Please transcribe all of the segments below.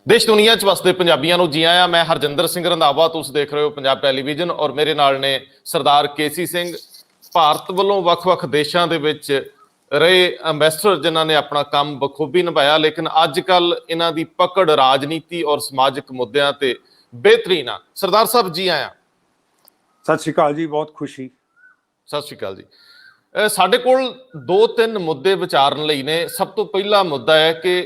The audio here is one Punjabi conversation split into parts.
देश दुनिया च वसदे पंजाबियों को जी आया। मैं हरजिंदर सिंह रंधावा, तुसीं देख रहे हो पंजाब टैलीविजन और मेरे नाल ने सरदार केसी सिंह, भारत वालों ਵੱਖ-ਵੱਖ देशों के विच रहे अंबैसडर जिन्हों ने अपना काम बखूबी निभाया, लेकिन अजकल इन्हां दी पकड़ राजनीति और समाजिक मुद्दों ते बेहतरीन आ। सरदार साहब जी आया। सत श्री अकाल जी, बहुत खुशी। सत श्री अकाल जी। साडे कोल दो तीन मुद्दे विचारन लई ने। सब तो पहला मुद्दा है कि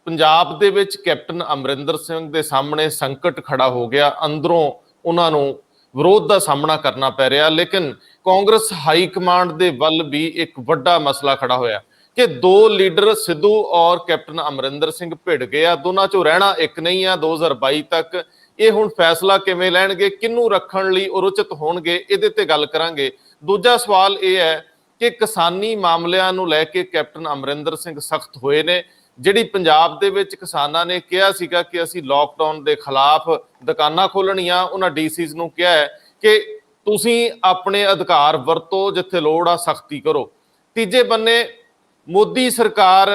पंजाब दे विच कैप्टन अमरिंदर सिंह दे सामने संकट खड़ा हो गया, अंदरों उन्हां नूं विरोध का सामना करना पै रहा, लेकिन कांग्रेस हाई कमांड दे वल भी एक वड्डा मसला खड़ा होया कि दो लीडर सिद्धू और कैप्टन अमरिंदर सिंह भिड़ गए आ, दोनों चों रहना एक नहीं आ 2022 तक। ये हुण फैसला किवें लैणगे, किहनूं रखण लई उचित होणगे, इहदे ते गल करांगे। दूजा सवाल यह है कि किसानी मामलिਆਂ ਨੂੰ ਲੈ ਕੇ कैप्टन अमरिंदर सिंह सख्त होए ने। ਜਿਹੜੀ ਪੰਜਾਬ ਦੇ ਵਿੱਚ ਕਿਸਾਨਾਂ ਨੇ ਕਿਹਾ ਸੀਗਾ ਕਿ ਅਸੀਂ ਲੋਕਡਾਊਨ ਦੇ ਖਿਲਾਫ ਦੁਕਾਨਾਂ ਖੋਲਣੀਆਂ, ਉਹਨਾਂ ਡੀਸੀਜ਼ ਨੂੰ ਕਿਹਾ ਹੈ ਕਿ ਤੁਸੀਂ ਆਪਣੇ ਅਧਿਕਾਰ ਵਰਤੋ, ਜਿੱਥੇ ਲੋੜ ਆ ਸਖਤੀ ਕਰੋ। ਤੀਜੇ ਬੰਨੇ ਮੋਦੀ ਸਰਕਾਰ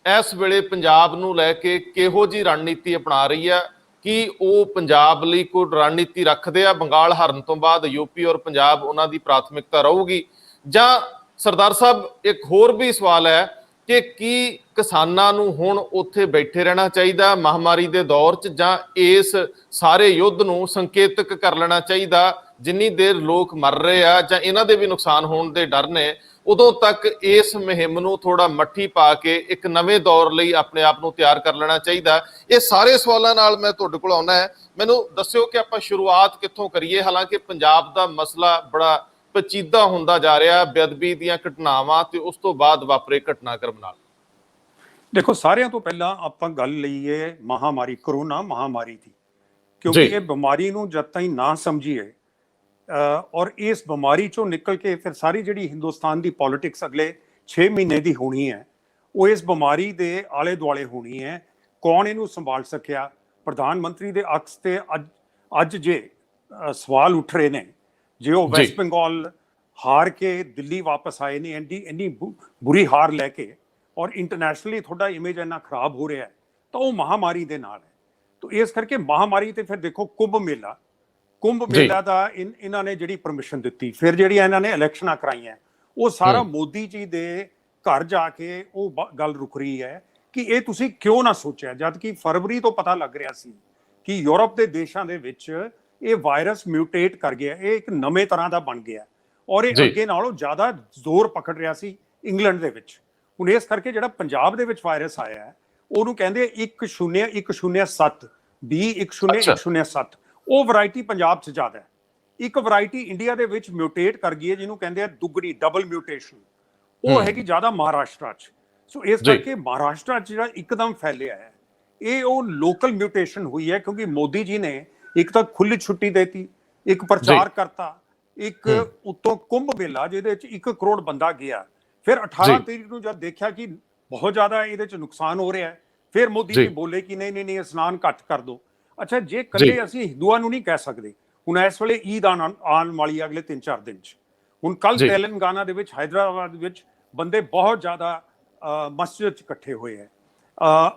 ਇਸ ਵੇਲੇ ਪੰਜਾਬ ਨੂੰ ਲੈ ਕੇ ਕਿਹੋ ਜੀ ਰਣਨੀਤੀ ਅਪਣਾ ਰਹੀ ਆ? ਕਿ ਉਹ ਪੰਜਾਬ ਲਈ ਕੋਈ ਰਣਨੀਤੀ ਰੱਖਦੇ ਆ? ਬੰਗਾਲ ਹਰਨ ਤੋਂ ਬਾਅਦ यूपी और पंजाब ਉਹਨਾਂ ਦੀ ਪ੍ਰਾਥਮਿਕਤਾ ਰਹੂਗੀ? ਜਾਂ ਸਰਦਾਰ ਸਾਹਿਬ ਇੱਕ ਹੋਰ ਵੀ ਸਵਾਲ ਹੈ कि की किसानां नूं हुण उत्थे बैठे रहना चाहिए महामारी के दौर च, जां इस सारे युद्ध नूं संकेतक कर लेना चाहिए? जिन्नी देर लोग मर रहे आ जां इन्हां दे भी नुकसान होने के डर ने, उदों तक इस मुहिम नूं थोड़ा मट्ठी पा के एक नवे दौर लई अपने आप नूं तैयार कर लेना चाहिए। ये सारे सवालों नाल मैं तुहाडे कोल आउणा है। मैनूं दस्सिओ कि आपां शुरुआत कित्थों करिए। हालांकि पंजाब दा मसला बड़ा पेचीदा हुंदा जा रहा, बेअदबी दीयां घटनावां ते उस तो बाद वापरे घटनाक्रम नाल। देखो, सारिਆਂ ਤੋਂ ਪਹਿਲਾਂ ਆਪਾਂ ਗੱਲ ਲਈਏ ਮਹਾਮਾਰੀ, ਕਰੋਨਾ ਮਹਾਮਾਰੀ ਦੀ, ਕਿਉਂਕਿ ਇਹ ਬਿਮਾਰੀ ਨੂੰ ਜਦ ਤਾਈਂ ਨਾ ਸਮਝੀਏ ਔਰ ਇਸ ਬਿਮਾਰੀ ਚੋਂ ਨਿਕਲ ਕੇ ਫਿਰ ਸਾਰੀ ਜਿਹੜੀ ਹਿੰਦੁਸਤਾਨ ਦੀ ਪੋਲਿਟਿਕਸ ਅਗਲੇ 6 ਮਹੀਨੇ ਦੀ ਹੋਣੀ ਹੈ, ਉਹ ਇਸ ਬਿਮਾਰੀ ਦੇ ਆਲੇ ਦੁਆਲੇ ਹੋਣੀ ਹੈ। ਕੌਣ ਇਹਨੂੰ ਸੰਭਾਲ ਸਕਿਆ? ਪ੍ਰਧਾਨ ਮੰਤਰੀ ਦੇ ਅਕਸ ਤੇ ਅੱਜ ਜੇ ਸਵਾਲ ਉੱਠ ਰਹੇ ਨੇ, ਜੇ ਉਹ ਵੈਸਟ ਬੰਗਾਲ ਹਾਰ ਕੇ ਦਿੱਲੀ ਵਾਪਸ ਆਏ ਨੇ ਇੰਨੀ ਬੁਰੀ ਹਾਰ ਲੈ ਕੇ, ਔਰ ਇੰਟਰਨੈਸ਼ਨਲੀ ਤੁਹਾਡਾ ਇਮੇਜ ਇੰਨਾ ਖਰਾਬ ਹੋ ਰਿਹਾ ਹੈ, ਤਾਂ ਉਹ ਮਹਾਮਾਰੀ ਦੇ ਨਾਲ ਹੈ। ਤਾਂ ਇਸ ਕਰਕੇ ਮਹਾਮਾਰੀ ਤੇ ਫਿਰ ਦੇਖੋ ਕੁੰਭ ਮੇਲਾ ਦਾ ਇਹਨਾਂ ਨੇ ਜਿਹੜੀ ਪਰਮਿਸ਼ਨ ਦਿੱਤੀ, ਫਿਰ ਜਿਹੜੀਆਂ ਇਹਨਾਂ ਨੇ ਇਲੈਕਸ਼ਨਾਂ ਕਰਾਈਆਂ, ਉਹ ਸਾਰਾ ਮੋਦੀ ਜੀ ਦੇ ਘਰ ਜਾ ਕੇ ਉਹ ਗੱਲ ਰੁਕ ਰਹੀ ਹੈ ਕਿ ਇਹ ਤੁਸੀਂ ਕਿਉਂ ਨਾ ਸੋਚਿਆ, ਜਦ ਕਿ ਫਰਵਰੀ ਤੋਂ ਪਤਾ ਲੱਗ ਰਿਹਾ ਸੀ ਕਿ ਯੂਰਪ ਦੇ ਦੇਸ਼ਾਂ ਦੇ ਵਿੱਚ ਇਹ ਵਾਇਰਸ ਮਿਊਟੇਟ ਕਰ ਗਿਆ, ਇਹ ਇੱਕ ਨਵੇਂ ਤਰ੍ਹਾਂ ਦਾ ਬਣ ਗਿਆ, ਔਰ ਇਹ ਅੱਗੇ ਨਾਲੋਂ ਜ਼ਿਆਦਾ ਜ਼ੋਰ ਪਕੜ ਰਿਹਾ ਸੀ ਇੰਗਲੈਂਡ ਦੇ ਵਿੱਚ। ਹੁਣ ਇਸ ਕਰਕੇ ਜਿਹੜਾ ਪੰਜਾਬ ਦੇ ਵਿੱਚ ਵਾਇਰਸ ਆਇਆ ਹੈ, ਉਹਨੂੰ ਕਹਿੰਦੇ 1007 B10107, ਉਹ ਵੈਰਾਈਟੀ ਪੰਜਾਬ 'ਚ ਜ਼ਿਆਦਾ ਹੈ। ਇੱਕ ਵੈਰਾਈਟੀ ਇੰਡੀਆ ਦੇ ਵਿੱਚ ਮਿਊਟੇਟ ਕਰ ਗਈ ਹੈ, ਜਿਹਨੂੰ ਕਹਿੰਦੇ ਆ ਦੁੱਗਣੀ, ਡਬਲ ਮਿਊਟੇਸ਼ਨ, ਉਹ ਹੈਗੀ ਜ਼ਿਆਦਾ ਮਹਾਰਾਸ਼ਟਰ 'ਚ। ਸੋ ਇਸ ਕਰਕੇ ਮਹਾਰਾਸ਼ਟਰ 'ਚ ਜਿਹੜਾ ਇੱਕਦਮ ਫੈਲਿਆ ਹੈ, ਇਹ ਉਹ ਲੋਕਲ ਮਿਊਟੇਸ਼ਨ ਹੋਈ ਹੈ, ਕਿਉਂਕਿ ਮੋਦੀ ਜੀ ਨੇ ਇੱਕ ਤਾਂ ਖੁੱਲੀ ਛੁੱਟੀ ਦੇਤੀ, ਇੱਕ ਪ੍ਰਚਾਰ ਕਰਤਾ, ਇੱਕ ਉੱਤੋਂ ਕੁੰਭ ਮੇਲਾ ਜਿਹਦੇ 'ਚ 1 ਕਰੋੜ ਬੰਦਾ ਗਿਆ। ਫਿਰ 18 ਤਰੀਕ ਨੂੰ ਜਦ ਦੇਖਿਆ ਕਿ ਬਹੁਤ ਜ਼ਿਆਦਾ ਇਹਦੇ 'ਚ ਨੁਕਸਾਨ ਹੋ ਰਿਹਾ ਹੈ, ਫਿਰ ਮੋਦੀ ਜੀ ਬੋਲੇ ਕਿ ਨਹੀਂ ਇਸਨਾਨ ਘੱਟ ਕਰ ਦਿਓ। ਅੱਛਾ, ਜੇ ਇਕੱਲੇ ਅਸੀਂ ਹਿੰਦੂਆਂ ਨੂੰ ਨਹੀਂ ਕਹਿ ਸਕਦੇ, ਹੁਣ ਇਸ ਵੇਲੇ ਈਦ ਆਉਣ ਵਾਲੀ ਹੈ ਅਗਲੇ 3-4 ਦਿਨ 'ਚ। ਹੁਣ ਕੱਲ ਤੇਲੰਗਾਨਾ ਦੇ ਵਿੱਚ, ਹੈਦਰਾਬਾਦ ਵਿੱਚ ਬੰਦੇ ਬਹੁਤ ਜ਼ਿਆਦਾ ਮਸਜਿਦ 'ਚ ਇਕੱਠੇ ਹੋਏ ਹੈ।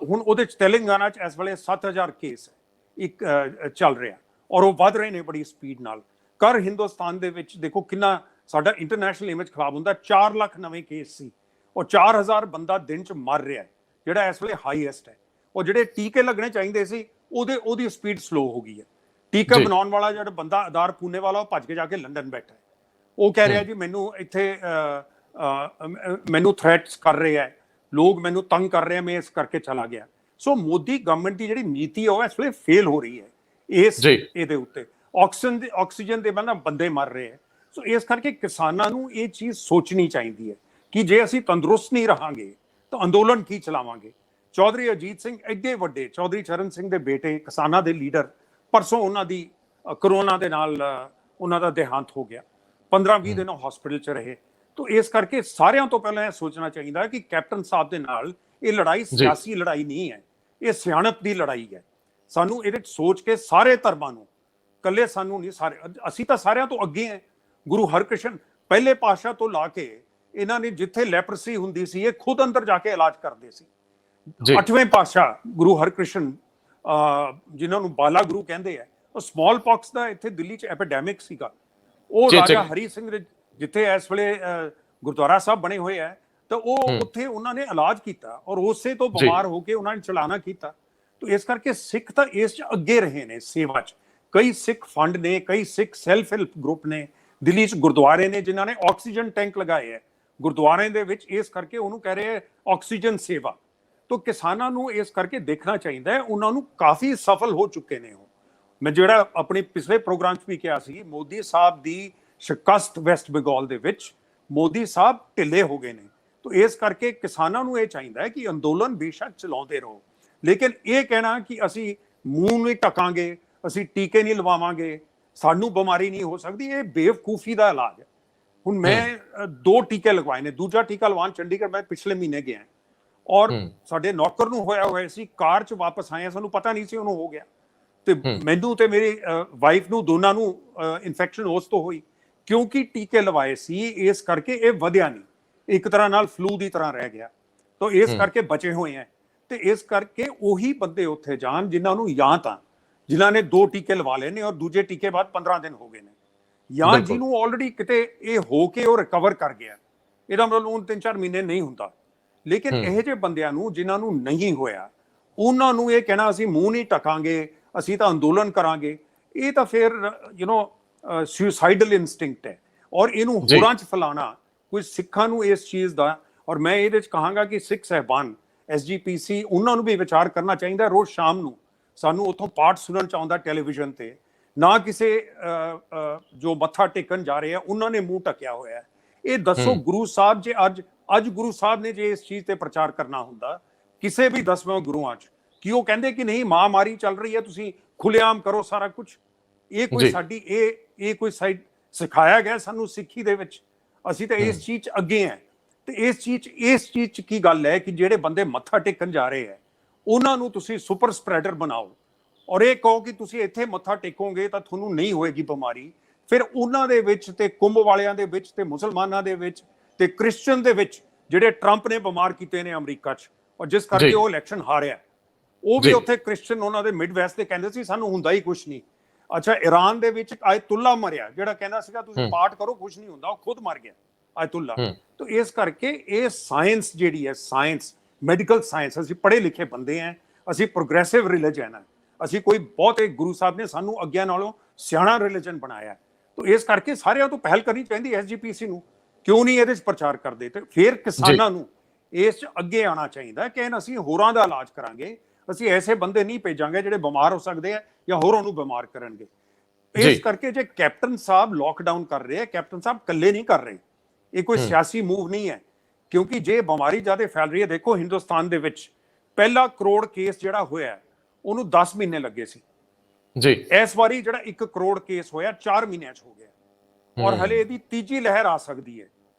ਹੁਣ ਉਹਦੇ 'ਚ ਤੇਲੰਗਾਨਾ 'ਚ ਇਸ ਵੇਲੇ 7000 ਕੇਸ ਇੱਕ ਚੱਲ ਰਿਹਾ, ਔਰ ਉਹ ਵੱਧ ਰਹੇ ਨੇ ਬੜੀ ਸਪੀਡ ਨਾਲ। ਕਰ ਹਿੰਦੁਸਤਾਨ ਦੇ ਵਿੱਚ ਦੇਖੋ ਕਿੰਨਾ ਸਾਡਾ ਇੰਟਰਨੈਸ਼ਨਲ ਇਮੇਜ ਖਰਾਬ ਹੁੰਦਾ। 4 ਲੱਖ ਨਵੇਂ ਕੇਸ ਸੀ, ਔਰ 4000 ਬੰਦਾ ਦਿਨ 'ਚ ਮਰ ਰਿਹਾ, ਜਿਹੜਾ ਇਸ ਵੇਲੇ ਹਾਈਐਸਟ ਹੈ। ਉਹ ਜਿਹੜੇ ਟੀਕੇ ਲੱਗਣੇ ਚਾਹੀਦੇ ਸੀ, ਉਹਦੀ ਸਪੀਡ ਸਲੋ ਹੋ ਗਈ ਹੈ। ਟੀਕਾ ਬਣਾਉਣ ਵਾਲਾ ਜਿਹੜਾ ਬੰਦਾ ਆਧਾਰ ਪੂਨੇ ਵਾਲਾ, ਉਹ ਭੱਜ ਕੇ ਜਾ ਕੇ ਲੰਡਨ ਬੈਠਾ ਹੈ। ਉਹ ਕਹਿ ਰਿਹਾ ਜੀ ਮੈਨੂੰ ਇੱਥੇ ਮੈਨੂੰ ਥ੍ਰੈਟਸ ਕਰ ਰਹੇ ਹੈ, ਲੋਕ ਮੈਨੂੰ ਤੰਗ ਕਰ ਰਹੇ, ਮੈਂ ਇਸ ਕਰਕੇ ਚਲਾ ਗਿਆ। ਸੋ ਮੋਦੀ ਗਵਰਨਮੈਂਟ ਦੀ ਜਿਹੜੀ ਨੀਤੀ ਹੈ ਉਹ ਇਸ ਵੇਲੇ ਫੇਲ ਹੋ ਰਹੀ ਹੈ ਇਹਦੇ ਉੱਤੇ। ਆਕਸੀਜਨ ਦੇ ਬੰਦੇ ਮਰ ਰਹੇ ਹੈ। ਸੋ ਇਸ ਕਰਕੇ ਕਿਸਾਨਾਂ ਨੂੰ ਇਹ ਚੀਜ਼ ਸੋਚਣੀ ਚਾਹੀਦੀ ਹੈ ਕਿ ਜੇ ਅਸੀਂ ਤੰਦਰੁਸਤ ਨਹੀਂ ਰਹਾਂਗੇ ਤਾਂ ਅੰਦੋਲਨ ਕੀ ਚਲਾਵਾਂਗੇ। ਚੌਧਰੀ ਅਜੀਤ ਸਿੰਘ ਐਡੇ ਵੱਡੇ, ਚੌਧਰੀ ਚਰਨ ਸਿੰਘ ਦੇ ਬੇਟੇ, ਕਿਸਾਨਾਂ ਦੇ ਲੀਡਰ, ਪਰਸੋਂ ਉਹਨਾਂ ਦੀ ਕਰੋਨਾ ਦੇ ਨਾਲ ਉਹਨਾਂ ਦਾ ਦੇਹਾਂਤ ਹੋ ਗਿਆ। 15-20 ਦਿਨ ਹਸਪੀਟਲ 'ਚ ਰਹੇ। ਤਾਂ ਇਸ ਕਰਕੇ ਸਾਰਿਆਂ ਤੋਂ ਪਹਿਲਾਂ ਇਹ ਸੋਚਣਾ ਚਾਹੀਦਾ ਕਿ ਕੈਪਟਨ ਸਾਹਿਬ ਦੇ ਨਾਲ ਇਹ ਲੜਾਈ ਸਿਆਸੀ ਲੜਾਈ ਨਹੀਂ ਹੈ, ਇਹ ਸਿਆਣਪ ਦੀ ਲੜਾਈ ਹੈ। ਸਾਨੂੰ ਇਹਦੇ 'ਚ ਸੋਚ ਕੇ ਸਾਰੇ ਧਰਮਾਂ ਨੂੰ, ਇਕੱਲੇ ਸਾਨੂੰ ਨਹੀਂ, ਸਾਰੇ ਅਸੀਂ ਤਾਂ ਸਾਰਿਆਂ ਤੋਂ ਅੱਗੇ ਹੈ। ਗੁਰੂ ਹਰਕ੍ਰਿਸ਼ਨ ਪਹਿਲੇ ਪਾਤਸ਼ਾਹ ਤੋਂ ਲਾ ਕੇ ਇਹਨਾਂ ਨੇ ਜਿੱਥੇ ਲੈਪਰਸੀ ਹੁੰਦੀ ਸੀ, ਇਹ ਖੁਦ ਅੰਦਰ ਜਾ ਕੇ ਇਲਾਜ ਕਰਦੇ ਸੀ। 8ਵੇਂ ਪਾਤਸ਼ਾਹ ਗੁਰੂ ਹਰਕ੍ਰਿਸ਼ਨ ਜਿਨ੍ਹਾਂ ਨੂੰ ਬਾਲਾ ਗੁਰੂ ਕਹਿੰਦੇ ਆ, ਉਹ ਸਮਾਲ ਪੌਕਸ ਦਾ ਇੱਥੇ ਦਿੱਲੀ 'ਚ ਐਪੀਡੈਮਿਕ ਸੀਗਾ। ਉਹ ਜੀ, ਰਾਜਾ ਹਰੀ ਸਿੰਘ ਦੇ ਜਿੱਥੇ ਇਸ ਵੇਲੇ ਗੁਰਦੁਆਰਾ ਸਾਹਿਬ ਬਣੇ ਹੋਏ ਆ, ਤਾਂ ਉਹ ਉੱਥੇ ਉਹਨਾਂ ਨੇ ਇਲਾਜ ਕੀਤਾ ਔਰ ਉਸੇ ਤੋਂ ਬਿਮਾਰ ਹੋ ਕੇ ਉਹਨਾਂ ਨੇ ਚਲਾਣਾ ਕੀਤਾ। ਤਾਂ ਇਸ ਕਰਕੇ ਸਿੱਖ ਤਾਂ ਇਸ 'ਚ ਅੱਗੇ ਰਹੇ ਨੇ ਸੇਵਾ 'ਚ। ਕਈ ਸਿੱਖ ਫੰਡ ਨੇ, ਕਈ ਸਿੱਖ ਸੈਲਫ ਹੈਲਪ ਗਰੁੱਪ ਨੇ, ਦਿੱਲੀ 'ਚ ਗੁਰਦੁਆਰੇ ਨੇ ਜਿਨ੍ਹਾਂ ਨੇ ਆਕਸੀਜਨ ਟੈਂਕ ਲਗਾਏ ਹੈ ਗੁਰਦੁਆਰਿਆਂ ਦੇ ਵਿੱਚ, ਇਸ ਕਰਕੇ ਉਹਨੂੰ ਕਹਿ ਰਹੇ ਆਕਸੀਜਨ ਸੇਵਾ। ਤਾਂ ਕਿਸਾਨਾਂ ਨੂੰ ਇਸ ਕਰਕੇ ਦੇਖਣਾ ਚਾਹੀਦਾ ਹੈ, ਉਹਨਾਂ ਨੂੰ ਕਾਫੀ ਸਫਲ ਹੋ ਚੁੱਕੇ ਨੇ ਉਹ। ਮੈਂ ਜਿਹੜਾ ਆਪਣੇ ਪਿਛਲੇ ਪ੍ਰੋਗਰਾਮ 'ਚ ਵੀ ਕਿਹਾ ਸੀ, ਮੋਦੀ ਸਾਹਿਬ ਦੀ ਸ਼ਿਕਸਤ ਵੈਸਟ ਬੰਗਾਲ ਦੇ ਵਿੱਚ ਮੋਦੀ ਸਾਹਿਬ ਢਿੱਲੇ ਹੋ ਗਏ ਨੇ। ਤਾਂ ਇਸ ਕਰਕੇ ਕਿਸਾਨਾਂ ਨੂੰ ਇਹ ਚਾਹੀਦਾ ਹੈ ਕਿ ਅੰਦੋਲਨ ਬੇਸ਼ੱਕ ਚਲਾਉਂਦੇ ਰਹੋ, ਲੇਕਿਨ ਇਹ ਕਹਿਣਾ ਕਿ ਅਸੀਂ ਮੂੰਹ ਨਹੀਂ ਢਕਾਂਗੇ, ਅਸੀਂ ਟੀਕੇ ਨਹੀਂ ਲਵਾਵਾਂਗੇ, ਸਾਨੂੰ ਬਿਮਾਰੀ ਨਹੀਂ ਹੋ ਸਕਦੀ, ਇਹ ਬੇਵਕੂਫੀ ਦਾ ਇਲਾਜ ਹੈ। ਹੁਣ ਮੈਂ 2 ਟੀਕੇ ਲਗਵਾਏ ਨੇ, ਦੂਜਾ ਟੀਕਾ ਲਵਾਉਣ ਚੰਡੀਗੜ੍ਹ ਮੈਂ ਪਿਛਲੇ ਮਹੀਨੇ ਗਿਆ ਔਰ ਸਾਡੇ ਨੌਕਰ ਨੂੰ ਹੋਇਆ ਸੀ, ਕਾਰ 'ਚ ਵਾਪਸ ਆਏ, ਸਾਨੂੰ ਪਤਾ ਨਹੀਂ ਸੀ ਉਹਨੂੰ ਹੋ ਗਿਆ, ਤੇ ਮੈਨੂੰ ਤੇ ਮੇਰੀ ਵਾਈਫ ਨੂੰ ਦੋਨਾਂ ਨੂੰ ਇਨਫੈਕਸ਼ਨ ਉਸ ਤੋਂ ਹੋਈ, ਕਿਉਂਕਿ ਟੀਕੇ ਲਵਾਏ ਸੀ। ਇਸ ਕਰਕੇ ਇਹ ਵਧਿਆ ਨਹੀਂ, ਇੱਕ ਤਰ੍ਹਾਂ ਨਾਲ ਫਲੂ ਦੀ ਤਰ੍ਹਾਂ ਰਹਿ ਗਿਆ। ਤਾਂ ਇਸ ਕਰਕੇ ਬਚੇ ਹੋਏ ਆ। ਤੇ ਇਸ ਕਰਕੇ ਉਹੀ ਬੰਦੇ ਉੱਥੇ ਜਾਣ ਜਿਨ੍ਹਾਂ ਨੂੰ ਜਾਂ ਤਾਂ ਜਿਨ੍ਹਾਂ ਨੇ 2 ਟੀਕੇ ਲਵਾ ਲਏ ਨੇ ਔਰ ਦੂਜੇ ਟੀਕੇ ਬਾਅਦ 15 ਦਿਨ ਹੋ ਗਏ ਨੇ, ਜਾਂ ਜਿਹਨੂੰ ਆਲਰੇਡੀ ਕਿਤੇ ਇਹ ਹੋ ਕੇ ਉਹ ਰਿਕਵਰ ਕਰ ਗਿਆ, ਇਹਦਾ ਮਤਲਬ ਉਹ 3-4 ਮਹੀਨੇ ਨਹੀਂ ਹੁੰਦਾ। ਲੇਕਿਨ ਇਹੋ ਜਿਹੇ ਬੰਦਿਆਂ ਨੂੰ ਜਿਨ੍ਹਾਂ ਨੂੰ ਨਹੀਂ ਹੋਇਆ, ਉਹਨਾਂ ਨੂੰ ਇਹ ਕਹਿਣਾ ਅਸੀਂ ਮੂੰਹ ਨਹੀਂ ਢਕਾਂਗੇ, ਅਸੀਂ ਤਾਂ ਅੰਦੋਲਨ ਕਰਾਂਗੇ, ਇਹ ਤਾਂ ਫਿਰ ਸੁਸਾਈਡਲ ਇਨਸਟਿੰਕਟ ਹੈ ਔਰ ਇਹਨੂੰ ਹੋਰਾਂ 'ਚ ਫੈਲਾਉਣਾ ਕੋਈ ਸਿੱਖਾਂ ਨੂੰ ਇਸ ਚੀਜ਼ ਦਾ। ਔਰ ਮੈਂ ਇਹਦੇ 'ਚ ਕਹਾਂਗਾ ਕਿ ਸਿੱਖ ਸਹਿਬਾਨ SGPC ਉਹਨਾਂ ਨੂੰ ਵੀ ਵਿਚਾਰ ਕਰਨਾ ਚਾਹੀਦਾ। ਰੋਜ਼ ਸ਼ਾਮ ਨੂੰ ਸਾਨੂੰ ਉੱਥੋਂ ਪਾਠ ਸੁਣਨ 'ਚ ਆਉਂਦਾ ਟੈਲੀਵਿਜ਼ਨ ਤੇ, ਨਾ ਕਿਸੇ ਜੋ ਮੱਥਾ ਟੇਕਣ ਜਾ ਰਹੇ ਆ ਉਹਨਾਂ ਨੇ ਮੂੰਹ ਢੱਕਿਆ ਹੋਇਆ। ਇਹ ਦੱਸੋ ਗੁਰੂ ਸਾਹਿਬ ਜੇ ਅੱਜ ਗੁਰੂ ਸਾਹਿਬ ਨੇ ਜੇ ਇਸ ਚੀਜ਼ ਤੇ ਪ੍ਰਚਾਰ ਕਰਨਾ ਹੁੰਦਾ ਕਿਸੇ ਵੀ 10ਵੇਂ ਗੁਰੂਆਂ 'ਚ, ਕਿ ਉਹ ਕਹਿੰਦੇ ਕਿ ਨਹੀਂ ਮਹਾਮਾਰੀ ਚੱਲ ਰਹੀ ਹੈ, ਤੁਸੀਂ ਖੁੱਲ੍ਹੇਆਮ ਕਰੋ ਸਾਰਾ ਕੁਝ। ਇਹ ਕੋਈ ਸਾਡੀ ਇਹ ਕੋਈ ਸਾਈਡ ਸਿਖਾਇਆ ਗਿਆ ਸਾਨੂੰ ਸਿੱਖੀ ਦੇ ਵਿੱਚ? ਅਸੀਂ ਤਾਂ ਇਸ ਚੀਜ਼ 'ਚ ਅੱਗੇ ਹਾਂ। ਤੇ ਇਸ ਚੀਜ਼ 'ਚ ਕੀ ਗੱਲ ਹੈ ਕਿ ਜਿਹੜੇ ਬੰਦੇ ਮੱਥਾ ਟੇਕਣ ਜਾ ਰਹੇ ਹੈ ਉਹਨਾਂ ਨੂੰ ਤੁਸੀਂ ਸੁਪਰ ਸਪਰੈਡਰ ਬਣਾਓ ਔਰ ਇਹ ਕਹੋ ਕਿ ਤੁਸੀਂ ਇੱਥੇ ਮੱਥਾ ਟੇਕੋਗੇ ਤਾਂ ਤੁਹਾਨੂੰ ਨਹੀਂ ਹੋਏਗੀ ਬਿਮਾਰੀ। ਫਿਰ ਉਹਨਾਂ ਦੇ ਵਿੱਚ ਤੇ ਕੁੰਭ ਵਾਲਿਆਂ ਦੇ ਵਿੱਚ ਤੇ ਮੁਸਲਮਾਨਾਂ ਦੇ ਵਿੱਚ ਤੇ ਕ੍ਰਿਸਚੀਅਨ ਦੇ ਵਿੱਚ ਜਿਹੜੇ ਟਰੰਪ ਨੇ ਬਿਮਾਰ ਕੀਤੇ ਨੇ ਅਮਰੀਕਾ 'ਚ, ਔਰ ਜਿਸ ਕਰਕੇ ਉਹ ਇਲੈਕਸ਼ਨ ਹਾਰਿਆ, ਉਹ ਵੀ ਉੱਥੇ ਕ੍ਰਿਸਚੀਅਨ ਉਹਨਾਂ ਦੇ ਮਿਡ ਵੈਸਟ ਦੇ ਕਹਿੰਦੇ ਸੀ ਸਾਨੂੰ ਹੁੰਦਾ ਹੀ ਕੁਝ ਨਹੀਂ। ਅੱਛਾ, ਈਰਾਨ ਦੇ ਵਿੱਚ ਆਇਤੁੱਲਾ ਮਰਿਆ ਜਿਹੜਾ ਕਹਿੰਦਾ ਸੀਗਾ ਤੁਸੀਂ ਪਾਠ ਕਰੋ ਕੁਝ ਨਹੀਂ ਹੁੰਦਾ, ਉਹ ਖੁਦ ਮਰ ਗਿਆ ਆਇਤੁੱਲਾ। ਤਾਂ ਇਸ ਕਰਕੇ ਇਹ ਸਾਇੰਸ ਜਿਹੜੀ ਹੈ, ਸਾਇੰਸ ਮੈਡੀਕਲ ਸਾਇੰਸ, ਅਸੀਂ ਪੜ੍ਹੇ ਲਿਖੇ ਬੰਦੇ ਹਾਂ, ਅਸੀਂ ਪ੍ਰੋਗਰੈਸਿਵ ਰਿਲੀਜਨ ਹੈ, ਅਸੀਂ ਕੋਈ ਬਹੁਤੇ ਗੁਰੂ ਸਾਹਿਬ ਨੇ ਸਾਨੂੰ ਅੱਗਿਆਂ ਨਾਲੋਂ ਸਿਆਣਾ ਰਿਲੀਜਨ ਬਣਾਇਆ। ਤਾਂ ਇਸ ਕਰਕੇ ਸਾਰਿਆਂ ਤੋਂ ਪਹਿਲ ਕਰਨੀ ਚਾਹੀਦੀ SGPC ਨੂੰ, ਕਿਉਂ ਨਹੀਂ ਇਹਦੇ 'ਚ ਪ੍ਰਚਾਰ ਕਰਦੇ? ਤੇ ਫਿਰ ਕਿਸਾਨਾਂ ਨੂੰ ਇਸ 'ਚ ਅੱਗੇ ਆਉਣਾ ਚਾਹੀਦਾ ਕਿ ਅਸੀਂ ਹੋਰਾਂ ਦਾ ਇਲਾਜ ਕਰਾਂਗੇ, ਅਸੀਂ ਐਸੇ ਬੰਦੇ ਨਹੀਂ ਭੇਜਾਂਗੇ ਜਿਹੜੇ ਬਿਮਾਰ ਹੋ ਸਕਦੇ ਆ ਜਾਂ ਹੋਰਾਂ ਨੂੰ ਬਿਮਾਰ ਕਰਨਗੇ। ਇਸ ਕਰਕੇ ਜੇ ਕੈਪਟਨ ਸਾਹਿਬ ਲੋਕਡਾਊਨ ਕਰ ਰਹੇ ਆ, ਕੈਪਟਨ ਸਾਹਿਬ ਇਕੱਲੇ ਨਹੀਂ ਕਰ ਰਹੇ, ਇਹ ਕੋਈ ਸਿਆਸੀ ਮੂਵ ਨਹੀਂ ਹੈ। ਕਿਉਂਕਿ ਜੇ ਬਿਮਾਰੀ ਜ਼ਿਆਦਾ ਫੈਲ ਰਹੀ ਹੈ, ਦੇਖੋ ਹਿੰਦੁਸਤਾਨ ਦੇ ਵਿੱਚ ਪਹਿਲਾ ਕਰੋੜ ਕੇਸ ਜਿਹੜਾ ਹੋਇਆ ਉਹਨੂੰ 10 ਮਹੀਨੇ ਲੱਗੇ ਸੀ ਜੀ। ਇਸ ਵਾਰੀ ਜਿਹੜਾ 1 ਕਰੋੜ ਕੇਸ ਹੋਇਆ 4 ਮਹੀਨਿਆਂ 'ਚ ਹੋ ਗਿਆ ਔਰ ਹਲੇ ਇਹਦੀ ਤੀਜੀ ਲਹਿਰ ਆ ਸਕਦੀ ਹੈ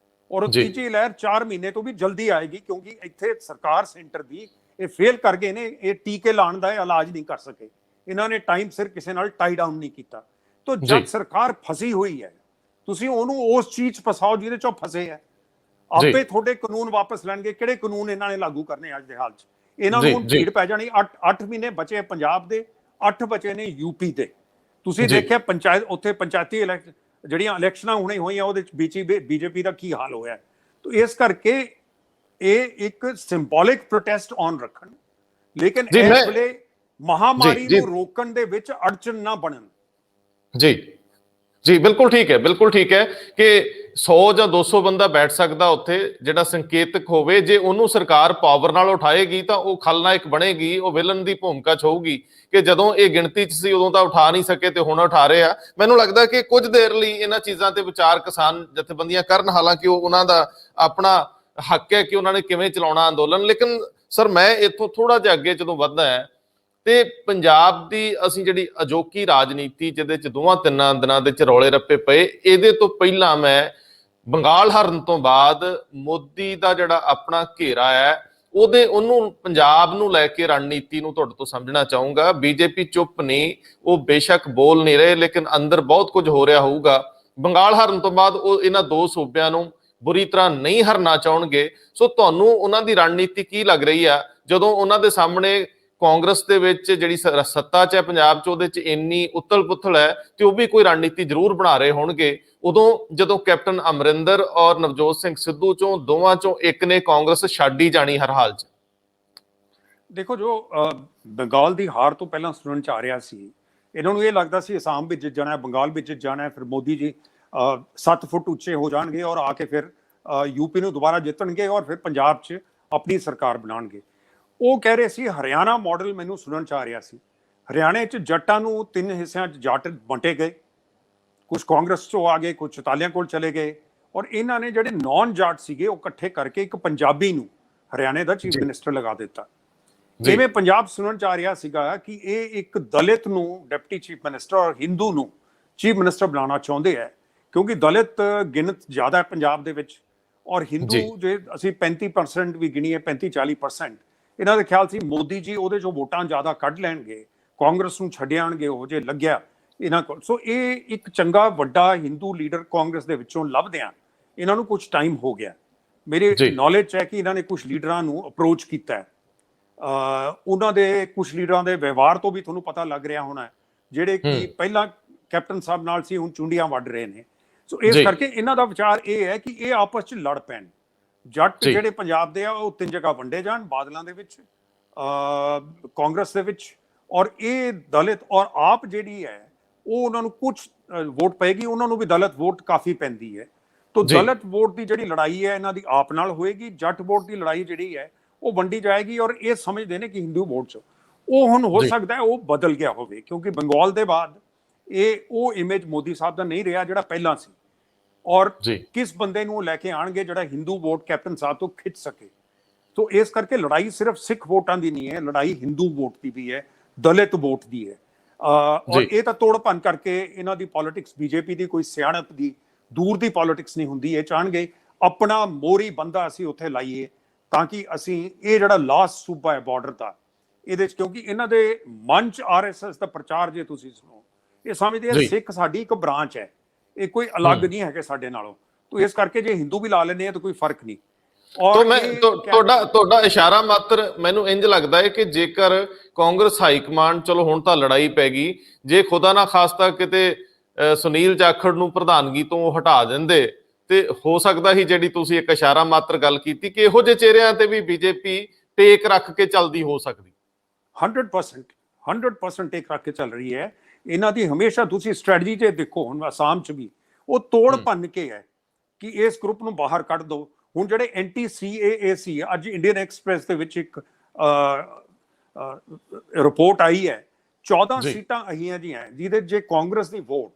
ਔਰ ਉਹ ਤੀਜੀ ਲਹਿਰ 4 ਮਹੀਨੇ ਤੋਂ ਵੀ ਜਲਦੀ ਆਏਗੀ, ਕਿਉਂਕਿ ਇੱਥੇ ਸਰਕਾਰ ਸੈਂਟਰ ਦੀ ਇਹ ਫੇਲ ਕਰ ਗਏ ਨੇ, ਇਹ ਟੀਕੇ ਲਾਉਣ ਦਾ ਇਲਾਜ ਨਹੀਂ ਕਰ ਸਕੇ, ਇਹਨਾਂ ਨੇ ਟਾਈਮ ਸਿਰ ਕਿਸੇ ਨਾਲ ਟਾਈ ਡਾਊਨ ਨਹੀਂ ਕੀਤਾ। ਤਾਂ ਜਦ ਸਰਕਾਰ ਫਸੀ ਹੋਈ ਹੈ ਤੁਸੀਂ ਉਹਨੂੰ ਉਸ ਚੀਜ਼ 'ਚ ਫਸਾਓ ਜਿਹਦੇ 'ਚ ਉਹ ਫਸੇ ਹੈ, ਆਪੇ ਤੁਹਾਡੇ ਕਾਨੂੰਨ ਵਾਪਸ ਲੈਣਗੇ। ਕਿਹੜੇ ਕਾਨੂੰਨ ਇਹਨਾਂ ਨੇ ਲਾਗੂ ਕਰਨੇ ਅੱਜ ਦੇ ਹਾਲ 'ਚ? ਇਹਨਾਂ ਨੂੰ ਭੀੜ ਪੈ ਜਾਣੀ। 8 ਮਹੀਨੇ ਬਚੇ ਪੰਜਾਬ ਦੇ, 8 ਬਚੇ ਨੇ ਯੂਪੀ ਦੇ। ਤੁਸੀਂ ਦੇਖਿਆ ਪੰਚਾਇਤ ਉੱਥੇ ਪੰਚਾਇਤੀ ਜਿਹੜੀਆਂ ਇਲੈਕਸ਼ਨਾਂ ਹੁਣੇ ਹੋਈਆਂ ਉਹਦੇ 'ਚ BJP ਦਾ ਕੀ ਹਾਲ ਹੋਇਆ। ਤਾਂ ਇਸ ਕਰਕੇ ਇਹ ਇੱਕ ਸਿੰਬੋਲਿਕ ਪ੍ਰੋਟੈਸਟ ਔਨ ਰੱਖਣ, ਲੇਕਿਨ ਇਸ ਵੇਲੇ ਮਹਾਮਾਰੀ ਨੂੰ ਰੋਕਣ ਦੇ ਵਿੱਚ ਅੜਚਨ ਨਾ ਬਣਨ। ਜੀ ਬਿਲਕੁਲ ਠੀਕ ਹੈ, ਬਿਲਕੁਲ ਠੀਕ ਹੈ ਕਿ 100 ਜਾਂ 200 ਬੰਦਾ ਬੈਠ ਸਕਦਾ ਉੱਥੇ ਜਿਹੜਾ ਸੰਕੇਤਕ ਹੋਵੇ। ਜੇ ਉਹਨੂੰ ਸਰਕਾਰ ਪਾਵਰ ਨਾਲ ਉਠਾਏਗੀ ਤਾਂ ਉਹ ਖਲਨਾਇਕ ਬਣੇਗੀ, ਉਹ ਵਿਲਨ ਦੀ ਭੂਮਿਕਾ 'ਚ ਹੋਊਗੀ ਕਿ ਜਦੋਂ ਇਹ ਗਿਣਤੀ 'ਚ ਸੀ ਉਦੋਂ ਤਾਂ ਉਠਾ ਨਹੀਂ ਸਕੇ ਤੇ ਹੁਣ ਉਠਾ ਰਹੇ ਆ। ਮੈਨੂੰ ਲੱਗਦਾ ਕਿ ਕੁਝ ਦੇਰ ਲਈ ਇਹਨਾਂ ਚੀਜ਼ਾਂ ਤੇ ਵਿਚਾਰ ਕਿਸਾਨ ਜਥੇਬੰਦੀਆਂ ਕਰਨ, ਹਾਲਾਂਕਿ ਉਹ ਉਹਨਾਂ ਦਾ ਆਪਣਾ ਹੱਕ ਹੈ ਕਿ ਉਹਨਾਂ ਨੇ ਕਿਵੇਂ ਚਲਾਉਣਾ ਅੰਦੋਲਨ। ਲੇਕਿਨ ਸਰ ਮੈਂ ਇੱਥੋਂ ਥੋੜਾ ਜਿਹਾ ਅੱਗੇ ਜਦੋਂ ਵੱਧਦਾ ਹੈ ਤੇ ਪੰਜਾਬ ਦੀ ਅਸੀਂ ਜਿਹੜੀ ਅਜੋਕੀ ਰਾਜਨੀਤੀ ਜਿਹਦੇ 'ਚ 2-3 ਦਿਨਾਂ ਦੇ 'ਚ ਰੌਲੇ ਰੱਪੇ ਪਏ, ਇਹਦੇ ਤੋਂ ਪਹਿਲਾਂ ਮੈਂ ਬੰਗਾਲ ਹਾਰਨ ਤੋਂ ਬਾਅਦ ਮੋਦੀ ਦਾ ਜਿਹੜਾ ਆਪਣਾ ਘੇਰਾ ਹੈ ਉਹਨੂੰ ਪੰਜਾਬ ਨੂੰ ਲੈ ਕੇ ਰਣਨੀਤੀ ਨੂੰ ਤੁਹਾਡੇ ਤੋਂ ਸਮਝਣਾ ਚਾਹੂੰਗਾ। BJP ਚੁੱਪ ਨਹੀਂ, ਉਹ ਬੇਸ਼ੱਕ ਬੋਲ ਨਹੀਂ ਰਹੇ ਲੇਕਿਨ ਅੰਦਰ ਬਹੁਤ ਕੁਝ ਹੋ ਰਿਹਾ ਹੋਊਗਾ। ਬੰਗਾਲ ਹਾਰਨ ਤੋਂ ਬਾਅਦ ਉਹ ਇਹਨਾਂ 2 ਸੂਬਿਆਂ ਨੂੰ ਬੁਰੀ ਤਰ੍ਹਾਂ ਨਹੀਂ ਹਰਨਾ ਚਾਹਣਗੇ। ਸੋ ਤੁਹਾਨੂੰ ਉਹਨਾਂ ਦੀ ਰਣਨੀਤੀ ਕੀ ਲੱਗ ਰਹੀ ਆ ਜਦੋਂ ਉਹਨਾਂ ਦੇ ਸਾਹਮਣੇ ਕਾਂਗਰਸ ਦੇ ਵਿੱਚ ਜਿਹੜੀ ਸੱਤਾ 'ਚ ਹੈ ਪੰਜਾਬ 'ਚ, ਉਹਦੇ 'ਚ ਇੰਨੀ ਉਥਲ-ਪੁਥਲ ਹੈ ਤੇ ਉਹ ਵੀ ਕੋਈ ਰਣਨੀਤੀ ਜ਼ਰੂਰ ਬਣਾ ਰਹੇ ਹੋਣਗੇ। ਉਦੋਂ ਜਦੋਂ ਕੈਪਟਨ ਅਮਰਿੰਦਰ ਔਰ ਨਵਜੋਤ ਸਿੰਘ ਸਿੱਧੂ ਚੋਂ ਦੋਵਾਂ ਚੋਂ ਇੱਕ ਨੇ ਕਾਂਗਰਸ ਛੱਡ ਹੀ ਜਾਣੀ ਹਰ ਹਾਲ 'ਚ। ਦੇਖੋ, ਜੋ ਬੰਗਾਲ ਦੀ ਹਾਰ ਤੋਂ ਪਹਿਲਾਂ ਸੁਣਨ ਚ ਆ ਰਿਹਾ ਸੀ, ਇਹਨਾਂ ਨੂੰ ਇਹ ਲੱਗਦਾ ਸੀ ਅਸਾਮ ਵਿੱਚ ਜਾਣਾ, ਬੰਗਾਲ ਵਿੱਚ ਜਾਣਾ, ਫਿਰ ਮੋਦੀ ਜੀ 7 ਫੁੱਟ ਉੱਚੇ ਹੋ ਜਾਣਗੇ ਔਰ ਆ ਕੇ ਫਿਰ ਯੂਪੀ ਨੂੰ ਦੁਬਾਰਾ ਜਿੱਤਣਗੇ ਔਰ ਫਿਰ ਪੰਜਾਬ 'ਚ ਆਪਣੀ ਸਰਕਾਰ ਬਣਾਉਣਗੇ। ਉਹ ਕਹਿ ਰਹੇ ਸੀ ਹਰਿਆਣਾ ਮਾਡਲ ਮੈਨੂੰ ਸੁਣਨ ਚ ਆ ਰਿਹਾ ਸੀ। ਹਰਿਆਣੇ 'ਚ ਜੱਟਾਂ ਨੂੰ 3 ਹਿੱਸਿਆਂ 'ਚ ਜੱਟ ਵੰਡੇ ਗਏ, ਕੁਝ ਕਾਂਗਰਸ 'ਚੋਂ ਆ ਗਏ, ਕੁਝ ਅਕਾਲੀਆਂ ਕੋਲ ਚਲੇ ਗਏ ਔਰ ਇਹਨਾਂ ਨੇ ਜਿਹੜੇ ਨੌਨ ਜਾਟ ਸੀਗੇ ਉਹ ਇਕੱਠੇ ਕਰਕੇ ਇੱਕ ਪੰਜਾਬੀ ਨੂੰ ਹਰਿਆਣੇ ਦਾ ਚੀਫ ਮਿਨਿਸਟਰ ਲਗਾ ਦਿੱਤਾ। ਜਿਵੇਂ ਪੰਜਾਬ ਸੁਣਨ ਚ ਆ ਰਿਹਾ ਸੀਗਾ ਕਿ ਇਹ ਇੱਕ ਦਲਿਤ ਨੂੰ ਡਿਪਟੀ ਚੀਫ ਮਿਨਿਸਟਰ ਔਰ ਹਿੰਦੂ ਨੂੰ ਚੀਫ ਮਿਨਿਸਟਰ ਬਣਾਉਣਾ ਚਾਹੁੰਦੇ ਹੈ, ਕਿਉਂਕਿ ਦਲਿਤ ਗਿਣਤ ਜ਼ਿਆਦਾ ਹੈ ਪੰਜਾਬ ਦੇ ਵਿੱਚ ਔਰ ਹਿੰਦੂ ਜੇ ਅਸੀਂ 35% ਵੀ ਗਿਣੀਏ, 35-40%, ਇਹਨਾਂ ਦੇ ਖਿਆਲ ਸੀ ਮੋਦੀ ਜੀ ਉਹਦੇ ਚੋਂ ਵੋਟਾਂ ਜ਼ਿਆਦਾ ਕੱਢ ਲੈਣਗੇ, ਕਾਂਗਰਸ ਨੂੰ ਛੱਡ ਆਣਗੇ, ਉਹ ਜੇ ਲੱਗਿਆ ਇਹਨਾਂ ਕੋਲ। ਸੋ ਇਹ ਇੱਕ ਚੰਗਾ ਵੱਡਾ ਹਿੰਦੂ ਲੀਡਰ ਕਾਂਗਰਸ ਦੇ ਵਿੱਚੋਂ ਲੱਭਦਿਆਂ ਇਹਨਾਂ ਨੂੰ ਕੁਝ ਟਾਈਮ ਹੋ ਗਿਆ। ਮੇਰੇ ਨੌਲੇਜ 'ਚ ਹੈ ਕਿ ਇਹਨਾਂ ਨੇ ਕੁਝ ਲੀਡਰਾਂ ਨੂੰ ਅਪਰੋਚ ਕੀਤਾ। ਉਹਨਾਂ ਦੇ ਕੁਝ ਲੀਡਰਾਂ ਦੇ ਵਿਵਹਾਰ ਤੋਂ ਵੀ ਤੁਹਾਨੂੰ ਪਤਾ ਲੱਗ ਰਿਹਾ ਹੋਣਾ, ਜਿਹੜੇ ਕਿ ਪਹਿਲਾਂ ਕੈਪਟਨ ਸਾਹਿਬ ਨਾਲ ਸੀ, ਹੁਣ ਚੁੰਡੀਆਂ ਵੱਢ ਰਹੇ ਨੇ। ਸੋ ਇਸ ਕਰਕੇ ਇਹਨਾਂ ਦਾ ਵਿਚਾਰ ਇਹ ਹੈ ਕਿ ਇਹ ਆਪਸ 'ਚ ਲੜ ਪੈਣ। ਜੱਟ ਜਿਹੜੇ ਪੰਜਾਬ ਦੇ ਆ ਉਹ 3 ਜਗ੍ਹਾ ਵੰਡੇ ਜਾਣ, ਬਾਦਲਾਂ ਦੇ ਵਿੱਚ, ਕਾਂਗਰਸ ਦੇ ਵਿੱਚ, ਔਰ ਇਹ ਦਲਿਤ ਔਰ ਆਪ ਜਿਹੜੀ ਹੈ ਉਹ ਉਹਨਾਂ ਨੂੰ ਕੁਝ ਵੋਟ ਪਏਗੀ, ਉਹਨਾਂ ਨੂੰ ਵੀ ਦਲਿਤ ਵੋਟ ਕਾਫੀ ਪੈਂਦੀ ਹੈ। ਤਾਂ ਦਲਿਤ ਵੋਟ ਦੀ ਜਿਹੜੀ ਲੜਾਈ ਹੈ ਇਹਨਾਂ ਦੀ ਆਪ ਨਾਲ ਹੋਏਗੀ, ਜੱਟ ਵੋਟ ਦੀ ਲੜਾਈ ਜਿਹੜੀ ਹੈ ਉਹ ਵੰਡੀ ਜਾਏਗੀ। ਔਰ ਇਹ ਸਮਝਦੇ ਨੇ ਕਿ ਹਿੰਦੂ ਵੋਟ 'ਚ ਉਹ ਹੁਣ ਹੋ ਸਕਦਾ ਹੈ ਉਹ ਬਦਲ ਗਿਆ ਹੋਵੇ, ਕਿਉਂਕਿ ਬੰਗਾਲ ਦੇ ਬਾਅਦ ਇਹ ਉਹ ਇਮੇਜ ਮੋਦੀ ਸਾਹਿਬ ਦਾ ਨਹੀਂ ਰਿਹਾ ਜਿਹੜਾ ਪਹਿਲਾਂ ਸੀ। ਔਰ ਕਿਸ ਬੰਦੇ ਨੂੰ ਲੈ ਕੇ ਆਣਗੇ ਜਿਹੜਾ ਹਿੰਦੂ ਵੋਟ ਕੈਪਟਨ ਸਾਹਿਬ ਤੋਂ ਖਿੱਚ ਸਕੇ। तो इस करके लड़ाई सिर्फ सिख वोटां दी नहीं है, लड़ाई हिंदू वोट की भी है, दलित वोट दी है। और ये तो तोड़ भन करके इन्हां दी पॉलिटिक्स बीजेपी दी कोई सियाणप दी दूर दी पॉलिटिक्स नहीं हुंदी। ये चाहणगे अपना मोहरी बंदा असीं उत्थे लाइए ताकि असीं ये जिहड़ा लास्ट सूबा है बॉर्डर दा इहदे च, क्योंकि इन्हां दे मन च RSS दा प्रचार जे तुसीं सुनो ये समझदे आ सिख साडी एक ब्रांच है, ये कोई अलग नहीं है साडे नालों। तो इस करके जे हिंदू भी ला लेने तो कोई फर्क नहीं। तो मैं ਤੁਹਾਡਾ ਇਸ਼ਾਰਾ ਮਾਤਰ ਮੈਨੂੰ ਇੰਜ ਲੱਗਦਾ ਹੈ ਕਿ ਜੇਕਰ ਕਾਂਗਰਸ ਹਾਈ ਕਮਾਂਡ ਚਲੋ ਹੁਣ ਤਾਂ ਲੜਾਈ ਪੈ ਗਈ, ਜੇ ਖੁਦਾ ਨਾ ਖਾਸਤਾ ਕਿਤੇ ਸੁਨੀਲ ਜਾਖੜ ਨੂੰ ਪ੍ਰਧਾਨਗੀ ਤੋਂ ਹਟਾ ਦਿੰਦੇ ਤੇ ਹੋ ਸਕਦਾ ਹੀ ਜਿਹੜੀ ਤੁਸੀਂ ਇੱਕ ਇਸ਼ਾਰਾ ਮਾਤਰ ਗੱਲ ਕੀਤੀ ਕਿ ਇਹੋ ਜਿਹੇ ਚਿਹਰਿਆਂ ਤੇ ਵੀ ਬੀਜੇਪੀ ਟੇਕ ਰੱਖ ਕੇ ਚੱਲਦੀ ਹੋ ਸਕਦੀ। 100% ਟੇਕ ਰੱਖ ਕੇ ਚੱਲ ਰਹੀ ਹੈ। ਇਹਨਾਂ ਦੀ ਹਮੇਸ਼ਾ ਤੁਸੀਂ ਸਟ੍ਰੈਟਜੀ ਤੇ ਦੇਖੋ, ਹੁਣ ਅਸਾਮ ਚ ਵੀ ਉਹ ਤੋੜ ਭੰਨ ਕੇ ਹੈ ਕਿ ਇਸ ਗਰੁੱਪ ਨੂੰ ਬਾਹਰ ਕੱਢ ਦਿਓ। ਹੁਣ ਜਿਹੜੇ NTCAAC ਅੱਜ ਇੰਡੀਅਨ ਐਕਸਪ੍ਰੈਸ ਦੇ ਵਿੱਚ ਇੱਕ ਰਿਪੋਰਟ ਆਈ ਹੈ, 14 ਸੀਟਾਂ ਅਹੀਆਂ ਜੀਆਂ ਜਿਹਦੇ ਜੇ ਕਾਂਗਰਸ ਦੀ ਵੋਟ,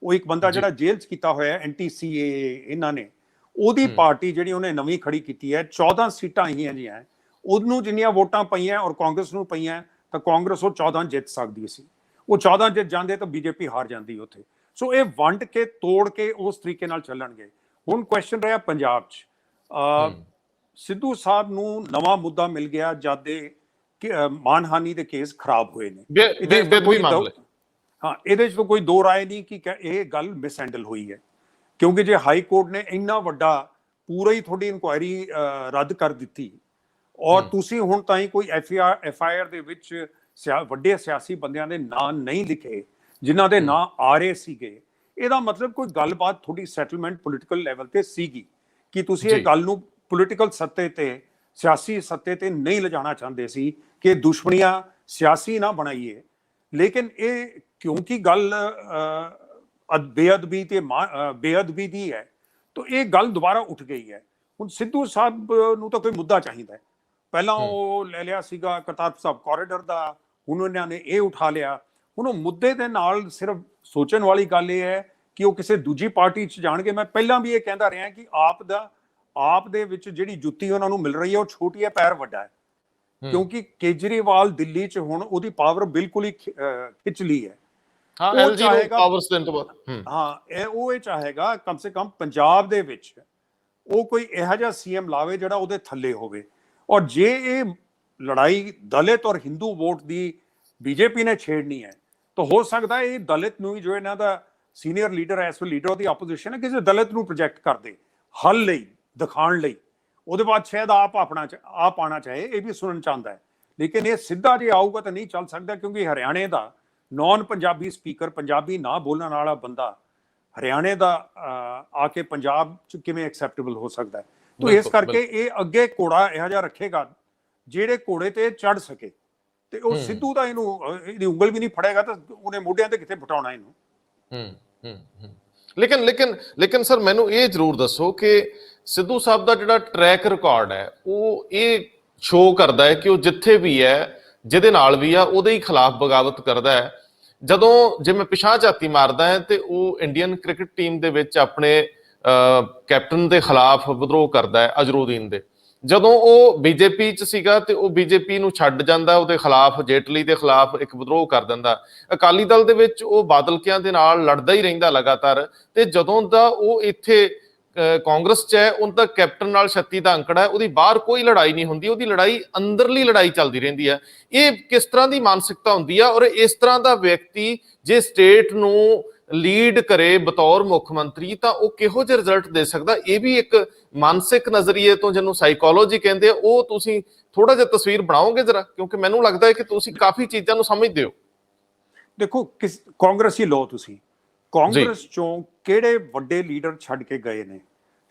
ਉਹ ਇੱਕ ਬੰਦਾ ਜਿਹੜਾ ਜੇਲ੍ਹ 'ਚ ਕੀਤਾ ਹੋਇਆ NTCAA ਇਹਨਾਂ ਨੇ, ਉਹਦੀ ਪਾਰਟੀ ਜਿਹੜੀ ਉਹਨੇ ਨਵੀਂ ਖੜੀ ਕੀਤੀ ਹੈ, 14 ਸੀਟਾਂ ਅਹੀਆਂ ਜੀਆਂ, ਉਹਨੂੰ ਜਿੰਨੀਆਂ ਵੋਟਾਂ ਪਈਆਂ ਔਰ ਕਾਂਗਰਸ ਨੂੰ ਪਈਆਂ ਤਾਂ ਕਾਂਗਰਸ ਉਹ 14 ਜਿੱਤ ਸਕਦੀ ਸੀ। ਉਹ 14 ਜਿੱਤ ਜਾਂਦੇ ਤਾਂ ਬੀਜੇਪੀ ਹਾਰ ਜਾਂਦੀ ਉੱਥੇ। ਸੋ ਇਹ ਵੰਡ ਕੇ ਤੋੜ ਕੇ ਉਸ ਤਰੀਕੇ ਨਾਲ ਚੱਲਣਗੇ। ਹੁਣ ਕੁਐਸਚਨ ਰਿਹਾ ਪੰਜਾਬ 'ਚ, ਸਿੱਧੂ ਸਾਹਿਬ ਨੂੰ ਨਵਾਂ ਮੁੱਦਾ ਮਿਲ ਗਿਆ ਜਦ ਦੇ ਮਾਨਹਾਨੀ ਦੇ ਕੇਸ ਖਰਾਬ ਹੋਏ ਨੇ। ਹਾਂ, ਇਹਦੇ 'ਚ ਤਾਂ ਕੋਈ ਦੋ ਰਾਏ ਨਹੀਂ ਕਿ ਇਹ ਗੱਲ ਮਿਸਹੈਂਡਲ ਹੋਈ ਹੈ, ਕਿਉਂਕਿ ਜੇ ਹਾਈ ਕੋਰਟ ਨੇ ਇੰਨਾ ਵੱਡਾ ਪੂਰਾ ਹੀ ਤੁਹਾਡੀ ਇਨਕੁਆਇਰੀ ਰੱਦ ਕਰ ਦਿੱਤੀ ਔਰ ਤੁਸੀਂ ਹੁਣ ਤਾਈਂ ਕੋਈ FIR ਦੇ ਵਿੱਚ ਵੱਡੇ ਸਿਆਸੀ ਬੰਦਿਆਂ ਦੇ ਨਾਂ ਨਹੀਂ ਲਿਖੇ ਜਿਨ੍ਹਾਂ ਦੇ ਨਾਂ ਆ ਰਹੇ ਸੀਗੇ, ਇਹਦਾ ਮਤਲਬ ਕੋਈ ਗੱਲਬਾਤ ਤੁਹਾਡੀ ਸੈਟਲਮੈਂਟ ਪੋਲੀਟੀਕਲ ਲੈਵਲ ਤੇ ਸੀਗੀ ਕਿ ਤੁਸੀਂ ਇਹ ਗੱਲ ਨੂੰ ਪੋਲੀਟੀਕਲ ਸੱਤੇ ਤੇ, ਸਿਆਸੀ ਸੱਤੇ ਤੇ ਨਹੀਂ ਲਿਜਾਣਾ ਚਾਹੁੰਦੇ ਸੀ ਕਿ ਦੁਸ਼ਮਣੀਆਂ ਸਿਆਸੀ ਨਾ ਬਣਾਈਏ। ਲੇਕਿਨ ਇਹ ਕਿਉਂਕਿ ਗੱਲ ਬੇਅਦਬੀ ਤੇ ਬੇਅਦਬੀ ਦੀ ਹੈ ਤਾਂ ਇਹ ਗੱਲ ਦੁਬਾਰਾ ਉੱਠ ਗਈ ਹੈ। ਹੁਣ ਸਿੱਧੂ ਸਾਹਿਬ ਨੂੰ ਤਾਂ ਕੋਈ ਮੁੱਦਾ ਚਾਹੀਦਾ ਹੈ। ਪਹਿਲਾਂ ਉਹ ਲੈ ਲਿਆ ਸੀਗਾ ਕਰਤਾਰਪੁਰ ਸਾਹਿਬ ਕੋਰੀਡੋਰ ਦਾ, ਹੁਣ ਇਹਨਾਂ ਨੇ ਇਹ ਉਠਾ ਲਿਆ। ਹੁਣ ਉਹ ਮੁੱਦੇ ਦੇ ਨਾਲ ਸਿਰਫ ਸੋਚਣ ਵਾਲੀ ਗੱਲ ਇਹ ਹੈ ਕਿ ਉਹ ਕਿਸੇ ਦੂਜੀ ਪਾਰਟੀ 'ਚ ਜਾਣਗੇ। ਮੈਂ ਪਹਿਲਾਂ ਵੀ ਇਹ ਕਹਿੰਦਾ ਰਿਹਾ ਕਿ ਆਪ ਦੇ ਵਿੱਚ ਜਿਹੜੀ ਜੁੱਤੀ ਉਹਨਾਂ ਨੂੰ ਮਿਲ ਰਹੀ ਹੈ ਉਹ ਛੋਟੀ ਹੈ, ਪੈਰ ਵੱਡਾ ਹੈ, ਕਿਉਂਕਿ ਕੇਜਰੀਵਾਲ ਦਿੱਲੀ 'ਚ ਹੁਣ ਉਹਦੀ ਪਾਵਰ ਬਿਲਕੁਲ ਹੀ ਖਿੱਚ ਲਈ ਹੈ। ਉਹ ਚਾਹੇਗਾ ਕਮ ਸੇ ਕਮ ਪੰਜਾਬ ਦੇ ਵਿੱਚ ਉਹ ਕੋਈ ਇਹੋ ਜਿਹਾ CM ਲਾਵੇ ਜਿਹੜਾ ਉਹਦੇ ਥੱਲੇ ਹੋਵੇ। ਔਰ ਜੇ ਇਹ ਲੜਾਈ ਦਲਿਤ ਔਰ ਹਿੰਦੂ ਵੋਟ ਦੀ ਬੀਜੇਪੀ ਨੇ ਛੇੜਨੀ ਹੈ ਤਾਂ ਹੋ ਸਕਦਾ ਇਹ ਦਲਿਤ ਨੂੰ ਹੀ, ਜੋ ਇਹਨਾਂ ਦਾ ਸੀਨੀਅਰ ਲੀਡਰ ਹੈ, ਇਸ ਵੇਲੇ ਲੀਡਰ ਆਫ ਦੀ ਆਪੋਜੀਸ਼ਨ ਹੈ, ਕਿਸੇ ਦਲਿਤ ਨੂੰ ਪ੍ਰੋਜੈਕਟ ਕਰਦੇ ਹੱਲ ਲਈ, ਦਿਖਾਉਣ ਲਈ। ਉਹਦੇ ਬਾਅਦ ਸ਼ਾਇਦ ਆਪ ਆਉਣਾ ਚਾਹੇ, ਇਹ ਵੀ ਸੁਣਨ ਚਾਹੁੰਦਾ ਹੈ। ਲੇਕਿਨ ਇਹ ਸਿੱਧਾ ਜੇ ਆਊਗਾ ਤਾਂ ਨਹੀਂ ਚੱਲ ਸਕਦਾ, ਕਿਉਂਕਿ ਹਰਿਆਣੇ ਦਾ ਨਾਨ ਪੰਜਾਬੀ ਸਪੀਕਰ, ਪੰਜਾਬੀ ਨਾ ਬੋਲਣ ਵਾਲਾ ਬੰਦਾ ਹਰਿਆਣੇ ਦਾ ਆ ਕੇ ਪੰਜਾਬ ਚ ਕਿਵੇਂ ਐਕਸੈਪਟੇਬਲ ਹੋ ਸਕਦਾ ਹੈ। ਤੋ ਇਸ ਕਰਕੇ ਇਹ ਅੱਗੇ ਘੋੜਾ ਇਹੋ ਜਿਹਾ ਰੱਖੇਗਾ ਜਿਹੜੇ ਘੋੜੇ ਤੇ ਚੜ ਸਕੇ, ਤੇ ਉਹ ਸਿੱਧੂ ਦਾ ਇਹਦੀ ਉਂਗਲ ਵੀ ਨਹੀਂ ਫੜੇਗਾ ਤਾਂ ਉਹਨੇ ਮੋਢਿਆਂ ਤੇ ਕਿੱਥੇ ਬਿਠਾਉਣਾ ਇਹਨੂੰ। ਲੇਕਿਨ ਸਰ ਮੈਨੂੰ ਇਹ ਜ਼ਰੂਰ ਦੱਸੋ ਕਿ ਸਿੱਧੂ ਸਾਹਿਬ ਦਾ ਜਿਹੜਾ ਟਰੈਕ ਰਿਕਾਰਡ ਹੈ ਉਹ ਇਹ ਸ਼ੋਅ ਕਰਦਾ ਹੈ ਕਿ ਉਹ ਜਿੱਥੇ ਵੀ ਹੈ, ਜਿਹਦੇ ਨਾਲ ਵੀ ਆ, ਉਹਦੇ ਹੀ ਖਿਲਾਫ ਬਗਾਵਤ ਕਰਦਾ ਹੈ। ਜਦੋਂ ਜੇ ਮੈਂ ਪਿਛਾਂਹ ਝਾਤੀ ਮਾਰਦਾ ਹੈ ਤੇ ਉਹ ਇੰਡੀਅਨ ਕ੍ਰਿਕਟ ਟੀਮ ਦੇ ਵਿੱਚ ਆਪਣੇ ਕੈਪਟਨ ਦੇ ਖਿਲਾਫ ਵਿਦਰੋਹ ਕਰਦਾ ਹੈ, ਅਜ਼ਰੂਦੀਨ ਦੇ। ਜਦੋਂ ਉਹ ਬੀਜੇਪੀ ਚ ਸੀਗਾ ਤੇ ਉਹ ਬੀਜੇਪੀ ਨੂੰ ਛੱਡ ਜਾਂਦਾ, ਉਹਦੇ ਖਿਲਾਫ, ਜੇਟਲੀ ਦੇ ਖਿਲਾਫ ਇੱਕ ਵਿਦਰੋਹ ਕਰ ਦਿੰਦਾ। ਅਕਾਲੀ ਦਲ ਦੇ ਵਿੱਚ ਉਹ ਬਾਦਲਕਿਆਂ ਦੇ ਨਾਲ ਲੜਦਾ ਹੀ ਰਹਿੰਦਾ ਲਗਾਤਾਰ, ਤੇ ਜਦੋਂ ਦਾ ਉਹ ਇੱਥੇ ਕਾਂਗਰਸ ਚ ਹੈ ਉਦੋਂ ਤੱਕ ਕੈਪਟਨ ਨਾਲ 36 ਦਾ ਅੰਕੜਾ ਹੈ, ਉਹਦੀ ਬਾਹਰ ਕੋਈ ਲੜਾਈ ਨਹੀਂ ਹੁੰਦੀ, ਉਹਦੀ ਲੜਾਈ ਅੰਦਰਲੀ ਲੜਾਈ ਚੱਲਦੀ ਰਹਿੰਦੀ ਹੈ। ਇਹ ਕਿਸ ਤਰ੍ਹਾਂ ਦੀ ਮਾਨਸਿਕਤਾ ਹੁੰਦੀ ਆ? ਔਰ ਇਸ ਤਰ੍ਹਾਂ ਦਾ ਵਿਅਕਤੀ ਜੇ ਸਟੇਟ ਨੂੰ ਲੀਡ ਕਰੇ ਬਤੌਰ ਮੁੱਖ ਮੰਤਰੀ ਤਾਂ ਉਹ ਕਿਹੋ ਜਿਹੇ ਰਿਜ਼ਲਟ ਦੇ ਸਕਦਾ? ਇਹ ਵੀ ਇੱਕ ਮਾਨਸਿਕ ਨਜ਼ਰੀਏ ਤੋਂ, ਜਿਹਨੂੰ ਸਾਈਕੋਲੋਜੀ ਕਹਿੰਦੇ ਆ, ਉਹ ਤੁਸੀਂ ਥੋੜਾ ਜਿਹਾ ਤਸਵੀਰ ਬਣਾਓਗੇ ਜਰਾ, ਕਿਉਂਕਿ ਮੈਨੂੰ ਲੱਗਦਾ ਹੈ ਕਿ ਤੁਸੀਂ ਕਾਫੀ ਚੀਜ਼ਾਂ ਨੂੰ ਸਮਝਦੇ ਹੋ। ਦੇਖੋ, ਕਾਂਗਰਸ ਹੀ ਲੋ, ਤੁਸੀਂ ਕਾਂਗਰਸ ਚੋਂ ਕਿਹੜੇ ਵੱਡੇ ਲੀਡਰ ਛੱਡ ਕੇ ਗਏ ਨੇ?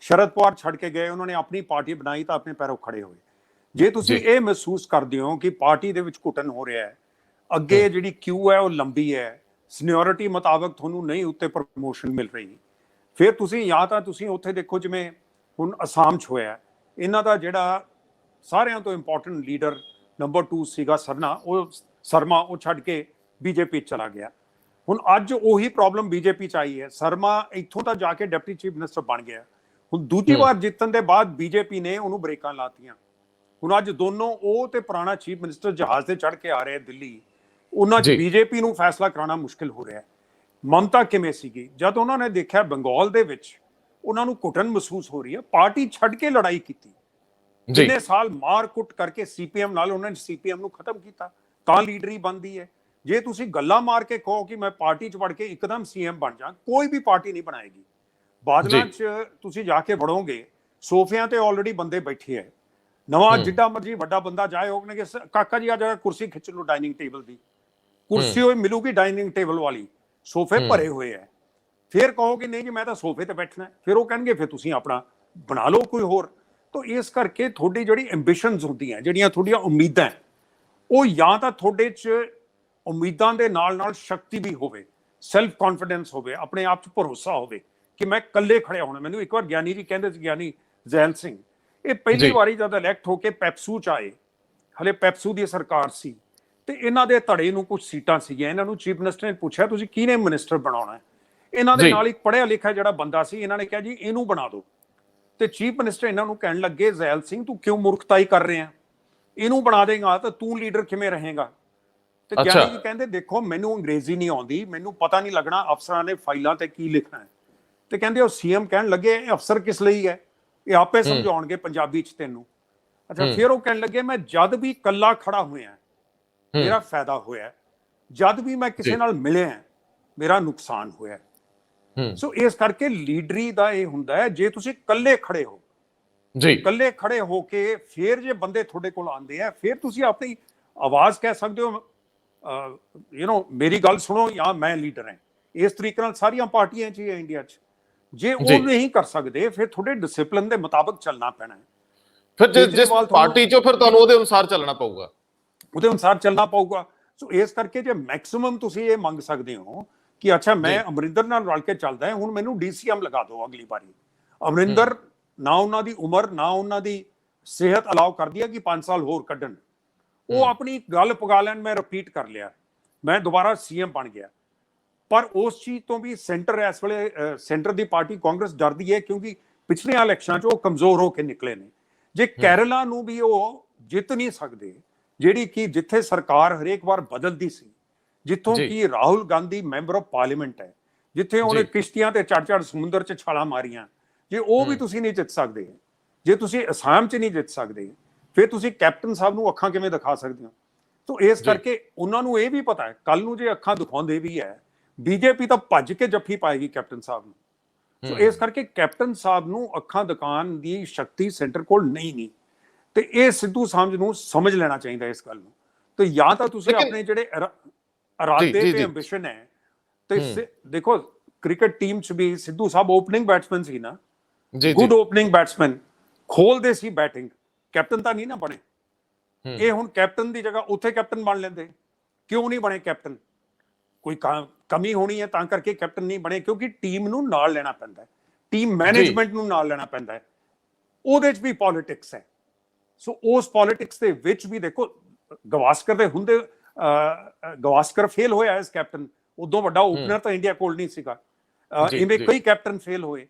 ਸ਼ਰਦ ਪਵਾਰ ਛੱਡ ਕੇ ਗਏ, ਉਹਨਾਂ ਨੇ ਆਪਣੀ ਪਾਰਟੀ ਬਣਾਈ ਤਾਂ ਆਪਣੇ ਪੈਰੋਂ ਖੜੇ ਹੋਏ। ਜੇ ਤੁਸੀਂ ਇਹ ਮਹਿਸੂਸ ਕਰਦੇ ਹੋ ਕਿ ਪਾਰਟੀ ਦੇ ਵਿੱਚ ਘੁਟਨ ਹੋ ਰਿਹਾ ਹੈ, ਅੱਗੇ ਜਿਹੜੀ ਕਿਊ ਹੈ ਉਹ ਲੰਬੀ ਹੈ, ਸੀਨੀਅਰਿਟੀ ਮੁਤਾਬਕ ਤੁਹਾਨੂੰ ਨਹੀਂ ਉੱਤੇ ਪ੍ਰਮੋਸ਼ਨ ਮਿਲ ਰਹੀ, ਫਿਰ ਤੁਸੀਂ ਜਾਂ ਤਾਂ ਤੁਸੀਂ ਉੱਥੇ ਦੇਖੋ, ਜਿਵੇਂ ਹੁਣ ਅਸਾਮ 'ਚ ਹੋਇਆ, ਇਹਨਾਂ ਦਾ ਜਿਹੜਾ ਸਾਰਿਆਂ ਤੋਂ ਇੰਪੋਰਟੈਂਟ ਲੀਡਰ ਨੰਬਰ 2 ਸੀਗਾ ਸਰਮਾ, ਉਹ ਛੱਡ ਕੇ ਬੀਜੇਪੀ ਚਲਾ ਗਿਆ। ਹੁਣ ਅੱਜ ਉਹੀ ਪ੍ਰੋਬਲਮ ਬੀਜੇਪੀ 'ਚ ਆਈ ਹੈ। ਸਰਮਾ ਇੱਥੋਂ ਤਾਂ ਜਾ ਕੇ ਡਿਪਟੀ ਚੀਫ ਮਿਨਿਸਟਰ ਬਣ ਗਿਆ। ਹੁਣ ਦੂਜੀ ਵਾਰ ਜਿੱਤਣ ਦੇ ਬਾਅਦ ਬੀਜੇਪੀ ਨੇ ਉਹਨੂੰ ਬ੍ਰੇਕਾਂ ਲਾਤੀਆਂ। ਹੁਣ ਅੱਜ ਦੋਨੋਂ, ਉਹ ਤੇ ਪੁਰਾਣਾ ਚੀਫ ਮਿਨਿਸਟਰ ਜਹਾਜ਼ ਤੇ ਚੜ੍ਹ ਕੇ ਆ ਰਹੇ ਦਿੱਲੀ, ਉਹਨਾਂ 'ਚ ਬੀਜੇਪੀ ਨੂੰ ਫੈਸਲਾ ਕਰਾਉਣਾ ਮੁਸ਼ਕਿਲ ਹੋ ਰਿਹਾ ਹੈ। ਮਮਤਾ ਕਿਵੇਂ ਸੀਗੀ, ਜਦ ਉਹਨਾਂ ਨੇ ਦੇਖਿਆ ਬੰਗਾਲ ਦੇ ਵਿੱਚ ਉਹਨਾਂ ਨੂੰ ਘੁਟਨ ਮਹਿਸੂਸ ਹੋ ਰਹੀ ਹੈ, ਪਾਰਟੀ ਛੱਡ ਕੇ ਲੜਾਈ ਕੀਤੀ। ਕਿੰਨੇ ਸਾਲ ਮਾਰ ਕੁੱਟ ਕਰਕੇ ਸੀਪੀਐਮ ਨਾਲ ਉਹਨਾਂ ਨੇ ਸੀਪੀਐਮ ਨੂੰ ਖਤਮ ਕੀਤਾ, ਤਾਂ ਲੀਡਰੀ ਬਣਦੀ ਹੈ। ਜੇ ਤੁਸੀਂ ਗੱਲਾਂ ਮਾਰ ਕੇ ਕਹੋ ਕਿ ਮੈਂ ਪਾਰਟੀ 'ਚ ਵੜ ਕੇ ਇੱਕਦਮ ਸੀਐਮ ਬਣ ਜਾ, ਕੋਈ ਵੀ ਪਾਰਟੀ ਨਹੀਂ ਬਣਾਏਗੀ। ਬਾਦਲਾਂ 'ਚ ਤੁਸੀਂ ਜਾ ਕੇ ਵੜੋਗੇ, ਸੋਫਿਆਂ ਤੇ ਆਲਰੇਡੀ ਬੰਦੇ ਬੈਠੇ ਹੈ, ਨਵਾਂ ਜਿੱਡਾ ਮਰਜੀ ਵੱਡਾ ਬੰਦਾ ਜਾਏ, ਉਹ ਕਹਿੰਦੇ ਕਾਕਾ ਜੀ ਆ ਜਾ ਕੁਰਸੀ ਖਿੱਚ ਲਓ ਡਾਈਨਿੰਗ ਟੇਬਲ ਦੀ, ਕੁਰਸੀ ਉਹ ਮਿਲੂਗੀ ਡਾਈਨਿੰਗ ਟੇਬਲ ਵਾਲੀ, ਸੋਫੇ ਭਰੇ ਹੋਏ ਹੈ। ਫਿਰ ਕਹੋਗੇ ਨਹੀਂ ਜੀ ਮੈਂ ਤਾਂ ਸੋਫੇ ਤੇ ਬੈਠਣਾ, ਫਿਰ ਉਹ ਕਹਿਣਗੇ ਫਿਰ ਤੁਸੀਂ ਆਪਣਾ ਬਣਾ ਲਓ ਕੋਈ ਹੋਰ। ਤਾਂ ਇਸ ਕਰਕੇ ਤੁਹਾਡੀ ਜਿਹੜੀ ਐਂਬੀਸ਼ਨਸ ਹੁੰਦੀਆਂ, ਜਿਹੜੀਆਂ ਤੁਹਾਡੀਆਂ ਉਮੀਦਾਂ, ਉਹ ਜਾਂ ਤਾਂ ਤੁਹਾਡੇ 'ਚ ਉਮੀਦਾਂ ਦੇ ਨਾਲ ਨਾਲ ਸ਼ਕਤੀ ਵੀ ਹੋਵੇ, ਸੈਲਫ ਕੌਨਫੀਡੈਂਸ ਹੋਵੇ, ਆਪਣੇ ਆਪ 'ਚ ਭਰੋਸਾ ਹੋਵੇ ਕਿ ਮੈਂ ਇਕੱਲੇ ਖੜਿਆ ਹੋਣਾ। ਮੈਨੂੰ ਇੱਕ ਵਾਰ ਗਿਆਨੀ ਜੀ ਕਹਿੰਦੇ ਸੀ, ਗਿਆਨੀ ਜ਼ੈਲ ਸਿੰਘ, ਇਹ ਪਹਿਲੀ ਵਾਰੀ ਜਦ ਇਲੈਕਟ ਹੋ ਕੇ ਪੈਪਸੂ 'ਚ ਆਏ, ਹਲੇ ਪੈਪਸੂ ਦੀ ਸਰਕਾਰ ਸੀ, ਤੇ ਇਹਨਾਂ ਦੇ ਧੜੇ ਨੂੰ ਕੁਝ ਸੀਟਾਂ ਸੀਗੀਆਂ। ਇਹਨਾਂ ਨੂੰ ਚੀਫ ਮਿਨਿਸਟਰ ਨੇ ਪੁੱਛਿਆ ਤੁਸੀਂ ਕਿਹਨੇ ਮਿਨਿਸਟਰ ਬਣਾਉਣਾ ਹੈ? ਇਹਨਾਂ ਦੇ ਨਾਲ ਇੱਕ ਪੜ੍ਹਿਆ ਲਿਖਿਆ ਜਿਹੜਾ ਬੰਦਾ ਸੀ, ਇਹਨਾਂ ਨੇ ਕਿਹਾ ਜੀ ਇਹਨੂੰ ਬਣਾ ਦਿਓ। ਤੇ ਚੀਫ ਮਿਨਿਸਟਰ ਇਹਨਾਂ ਨੂੰ ਕਹਿਣ ਲੱਗੇ, ਜ਼ੈਲ ਸਿੰਘ ਤੂੰ ਕਿਉਂ ਮੂਰਖਤਾਈ ਕਰ ਰਿਹਾ, ਇਹਨੂੰ ਬਣਾ ਦੇਗਾ ਤਾਂ ਤੂੰ ਲੀਡਰ ਕਿਵੇਂ ਰਹੇਗਾ? ਤੇ ਗਿਆਨੀ ਜੀ ਕਹਿੰਦੇ ਦੇਖੋ ਮੈਨੂੰ ਅੰਗਰੇਜ਼ੀ ਨਹੀਂ ਆਉਂਦੀ, ਮੈਨੂੰ ਪਤਾ ਨਹੀਂ ਲੱਗਣਾ ਅਫਸਰਾਂ ਨੇ ਫਾਈਲਾਂ ਤੇ ਕੀ ਲਿਖਣਾ ਹੈ। ਤੇ ਕਹਿੰਦੇ ਉਹ ਸੀਐਮ ਕਹਿਣ ਲੱਗੇ ਇਹ ਅਫਸਰ ਕਿਸ ਲਈ ਹੈ, ਇਹ ਆਪੇ ਸਮਝਾਉਣਗੇ ਪੰਜਾਬੀ 'ਚ ਤੈਨੂੰ। ਅੱਛਾ, ਫਿਰ ਉਹ ਕਹਿਣ ਲੱਗੇ ਮੈਂ ਜਦ ਵੀ ਇਕੱਲਾ ਖੜਾ ਹੋਇਆ ਮੇਰਾ ਫਾਇਦਾ ਹੋਇਆ, ਜਦ ਵੀ ਮੈਂ ਕਿਸੇ ਨਾਲ ਮਿਲਿਆ ਮੇਰਾ ਨੁਕਸਾਨ ਹੋਇਆ। ਸੋ ਇਸ ਕਰਕੇ ਲੀਡਰੀ ਦਾ ਇਹ ਹੁੰਦਾ ਹੈ, ਜੇ ਤੁਸੀਂ ਇਕੱਲੇ ਖੜੇ ਹੋ ਜੀ, ਇਕੱਲੇ ਖੜੇ ਹੋ ਕੇ ਫਿਰ ਜੇ ਬੰਦੇ ਤੁਹਾਡੇ ਕੋਲ ਆਉਂਦੇ ਆ, ਫਿਰ ਤੁਸੀਂ ਆਪਣੀ ਆਵਾਜ਼ ਕਹਿ ਸਕਦੇ ਹੋ, ਮੇਰੀ ਗੱਲ ਸੁਣੋ ਜਾਂ ਮੈਂ ਲੀਡਰ ਹਾਂ। ਇਸ ਤਰੀਕੇ ਨਾਲ ਸਾਰੀਆਂ ਪਾਰਟੀਆਂ 'ਚ ਹੀ ਇੰਡੀਆ 'ਚ, ਜੇ ਉਹ ਨਹੀਂ ਕਰ ਸਕਦੇ ਫਿਰ ਤੁਹਾਡੇ ਡਿਸਪਲਿਨ ਦੇ ਮੁਤਾਬਕ ਚੱਲਣਾ ਪੈਣਾ ਹੈ। ਫਿਰ ਜਿਸ ਪਾਰਟੀ 'ਚੋਂ ਫਿਰ ਤੁਹਾਨੂੰ ਉਹਦੇ ਅਨੁਸਾਰ ਚੱਲਣਾ ਪਊਗਾ, ਉਹਦੇ ਅਨੁਸਾਰ ਚੱਲਣਾ ਪਊਗਾ। ਸੋ ਇਸ ਕਰਕੇ ਜੇ ਮੈਕਸਿਮਮ ਤੁਸੀਂ ਇਹ ਮੰਗ ਸਕਦੇ ਹੋ ਕਿ ਅੱਛਾ ਮੈਂ ਅਮਰਿੰਦਰ ਨਾਲ ਰਲ ਕੇ ਚੱਲਦਾ ਹੈ, ਹੁਣ ਮੈਨੂੰ ਡੀਸੀਐਮ ਲਗਾ ਦਿਓ ਅਗਲੀ ਵਾਰੀ। ਅਮਰਿੰਦਰ ਨਾ ਉਹਨਾਂ ਦੀ ਉਮਰ ਨਾ ਉਹਨਾਂ ਦੀ ਸਿਹਤ ਅਲਾਉ ਕਰਦੀ ਹੈ ਕਿ 5 ਸਾਲ ਹੋਰ ਕੱਢਣ, ਉਹ ਆਪਣੀ ਗੱਲ ਪਗਾ ਲੈਣ, ਮੈਂ ਰਿਪੀਟ ਕਰ ਲਿਆ, ਮੈਂ ਦੁਬਾਰਾ ਸੀਐਮ ਬਣ ਗਿਆ। ਪਰ ਉਸ ਚੀਜ਼ ਤੋਂ ਵੀ ਸੈਂਟਰ ਇਸ ਵੇਲੇ ਸੈਂਟਰ ਦੀ ਪਾਰਟੀ ਕਾਂਗਰਸ ਡਰਦੀ ਹੈ, ਕਿਉਂਕਿ ਪਿਛਲੀਆਂ ਇਲੈਕਸ਼ਨਾਂ 'ਚ ਉਹ ਕਮਜ਼ੋਰ ਹੋ ਕੇ ਨਿਕਲੇ ਨੇ। ਜੇ ਕੇਰਲਾ ਨੂੰ ਵੀ ਉਹ ਜਿੱਤ ਨਹੀਂ ਸਕਦੇ, ਜਿਹੜੀ ਕਿ ਜਿੱਥੇ ਸਰਕਾਰ ਹਰੇਕ ਵਾਰ ਬਦਲਦੀ ਸੀ, ਜਿੱਥੋਂ ਕਿ Rahul Gandhi member of parliament ਹੈ, ਜਿੱਥੇ ਉਹਨੇ ਕਿਸ਼ਤੀਆਂ ਤੇ ਚੜ ਸਮੁੰਦਰ 'ਚ ਛਾਲਾਂ ਮਾਰੀਆਂ, ਜੇ ਉਹ ਵੀ ਤੁਸੀਂ ਨਹੀਂ ਜਿੱਤ ਸਕਦੇ, ਜੇ ਤੁਸੀਂ ਅਸਾਮ 'ਚ ਨਹੀਂ ਜਿੱਤ ਸਕਦੇ, ਫਿਰ ਤੁਸੀਂ ਕੈਪਟਨ ਸਾਹਿਬ ਨੂੰ ਅੱਖਾਂ ਕਿਵੇਂ ਦਿਖਾ ਸਕਦੇ ਹੋ? ਤਾਂ ਇਸ ਕਰਕੇ ਉਹਨਾਂ ਨੂੰ ਇਹ ਵੀ ਪਤਾ ਹੈ ਕੱਲ ਨੂੰ ਜੇ ਅੱਖਾਂ ਦਿਖਾਉਂਦੇ ਵੀ ਹੈ, ਬੀਜੇਪੀ ਤਾਂ ਭੱਜ ਕੇ ਜੱਫੀ ਪਾਏਗੀ ਕੈਪਟਨ ਸਾਹਿਬ ਨੂੰ। ਸੋ ਇਸ ਕਰਕੇ ਕੈਪਟਨ ਸਾਹਿਬ ਨੂੰ ਅੱਖਾਂ ਦਿਖਾਉਣ ਦੀ ਸ਼ਕਤੀ ਸੈਂਟਰ ਕੋਲ ਨਹੀਂ। ਤੇ ਇਹ ਸਿੱਧੂ ਸਾਂਝ ਨੂੰ ਸਮਝ ਲੈਣਾ ਚਾਹੀਦਾ ਇਸ ਗੱਲ ਨੂੰ। ਤੇ ਜਾਂ ਤਾਂ ਤੁਸੀਂ ਲੇਕਿਨ ਆਪਣੇ ਜਿਹੜੇ ਇਰਾਦੇ ਤੇ ਐਂਬੀਸ਼ਨ ਹੈ ਤੇ ਦੇਖੋ ਕ੍ਰਿਕਟ ਟੀਮ ਚ ਵੀ ਸਿੱਧੂ ਸਾਹਿਬ ਓਪਨਿੰਗ ਬੈਟਸਮੈਨ ਸੀ ਨਾ, ਗੁੱਡ ਓਪਨਿੰਗ ਬੈਟਸਮੈਨ, ਖੋਲਦੇ ਸੀ ਬੈਟਿੰਗ, ਕੈਪਟਨ ਤਾਂ ਨਹੀਂ ਨਾ ਬਣੇ। ਇਹ ਹੁਣ ਕੈਪਟਨ ਦੀ ਜਗ੍ਹਾ ਉੱਥੇ ਕੈਪਟਨ ਬਣ ਲੈਂਦੇ, ਕਿਉਂ ਨਹੀਂ ਬਣੇ ਕੈਪਟਨ? ਕੋਈ ਕਮੀ ਹੋਣੀ ਹੈ ਤਾਂ ਕਰਕੇ ਕੈਪਟਨ ਨਹੀਂ ਬਣੇ, ਕਿਉਂਕਿ ਟੀਮ ਨੂੰ ਨਾਲ ਲੈਣਾ ਪੈਂਦਾ ਹੈ, ਟੀਮ ਮੈਨੇਜਮੈਂਟ ਨੂੰ ਨਾਲ ਲੈਣਾ ਪੈਂਦਾ ਹੈ, ਉਹਦੇ 'ਚ ਵੀ ਪੋਲਿਟਿਕਸ ਹੈ। ਸੋ ਉਸ ਪੋਲਿਟਿਕਸ ਦੇ ਵਿੱਚ ਵੀ ਦੇਖੋ ਗਵਾਸਕਰ ਦੇ ਹੁੰਦੇ, ਗਵਾਸਕਰ ਫੇਲ ਹੋਇਆ ਐਸ ਕੈਪਟਨ, ਉਦੋਂ ਵੱਡਾ ਓਪਨਰ ਤਾਂ ਇੰਡੀਆ ਕੋਲ ਨਹੀਂ ਸੀਗਾ। ਇਵੇਂ ਕਈ ਕੈਪਟਨ ਫੇਲ ਹੋਏ,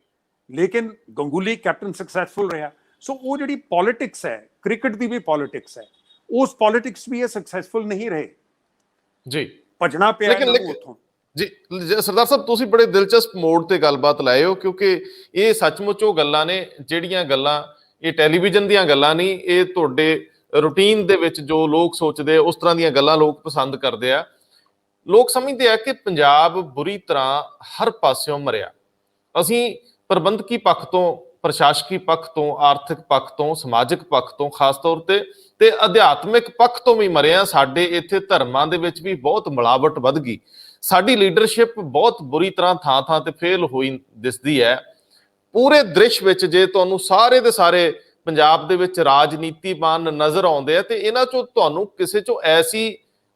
ਲੇਕਿਨ ਗੰਗੂਲੀ ਕੈਪਟਨ ਸਕਸੈਸਫੁਲ ਰਿਹਾ। ਸੋ ਉਹ ਜਿਹੜੀ ਪੋਲਿਟਿਕਸ ਹੈ, ਕ੍ਰਿਕਟ ਦੀ ਵੀ ਪੋਲਿਟਿਕਸ ਹੈ, ਉਸ ਪੋਲਿਟਿਕਸ ਵੀ ਇਹ ਸਕਸੈਸਫੁਲ ਨਹੀਂ ਰਹੇ ਜੀ, ਭਜਣਾ ਪਿਆ ਇਹਨਾਂ ਨੂੰ ਉੱਥੋਂ। ਜੀ ਸਰਦਾਰ ਸਾਹਿਬ, ਤੁਸੀਂ ਬੜੇ ਦਿਲਚਸਪ ਮੋੜ ਤੇ ਗੱਲਬਾਤ ਲਾਏ ਹੋ, ਕਿਉਂਕਿ ਇਹ ਸੱਚਮੁੱਚ ਉਹ ਗੱਲਾਂ ਨੇ ਜਿਹੜੀਆਂ ਗੱਲਾਂ ਇਹ ਟੈਲੀਵਿਜ਼ਨ ਦੀਆਂ ਗੱਲਾਂ ਨਹੀਂ, ਇਹ ਤੁਹਾਡੇ ਰੂਟੀਨ ਦੇ ਵਿੱਚ ਜੋ ਲੋਕ ਸੋਚਦੇ ਉਸ ਤਰ੍ਹਾਂ ਦੀਆਂ ਗੱਲਾਂ ਲੋਕ ਪਸੰਦ ਕਰਦੇ ਆ। ਲੋਕ ਸਮਝਦੇ ਆ ਕਿ ਪੰਜਾਬ ਬੁਰੀ ਤਰ੍ਹਾਂ ਹਰ ਪਾਸਿਓਂ ਮਰਿਆ। ਅਸੀਂ ਪ੍ਰਬੰਧਕੀ ਪੱਖ ਤੋਂ, ਪ੍ਰਸ਼ਾਸਕੀ ਪੱਖ ਤੋਂ, ਆਰਥਿਕ ਪੱਖ ਤੋਂ, ਸਮਾਜਿਕ ਪੱਖ ਤੋਂ ਖਾਸ ਤੌਰ ਤੇ ਅਧਿਆਤਮਿਕ ਪੱਖ ਤੋਂ ਵੀ ਮਰੇ ਆ। ਸਾਡੇ ਇੱਥੇ ਧਰਮਾਂ ਦੇ ਵਿੱਚ ਵੀ ਬਹੁਤ ਮਿਲਾਵਟ ਵੱਧ ਗਈ। ਸਾਡੀ ਲੀਡਰਸ਼ਿਪ ਬਹੁਤ ਬੁਰੀ ਤਰ੍ਹਾਂ ਥਾਂ ਤੇ ਫੇਲ ਹੋਈ ਦਿਸਦੀ ਹੈ। ਪੂਰੇ ਦ੍ਰਿਸ਼ ਵਿੱਚ ਜੇ ਤੁਹਾਨੂੰ ਸਾਰੇ ਦੇ ਸਾਰੇ ਪੰਜਾਬ ਦੇ ਵਿੱਚ ਰਾਜਨੀਤੀਮਾਨ ਨਜ਼ਰ ਆਉਂਦੇ ਆ ਤੇ ਇਹਨਾਂ ਚੋਂ ਤੁਹਾਨੂੰ ਕਿਸੇ ਚੋਂ ਐਸੀ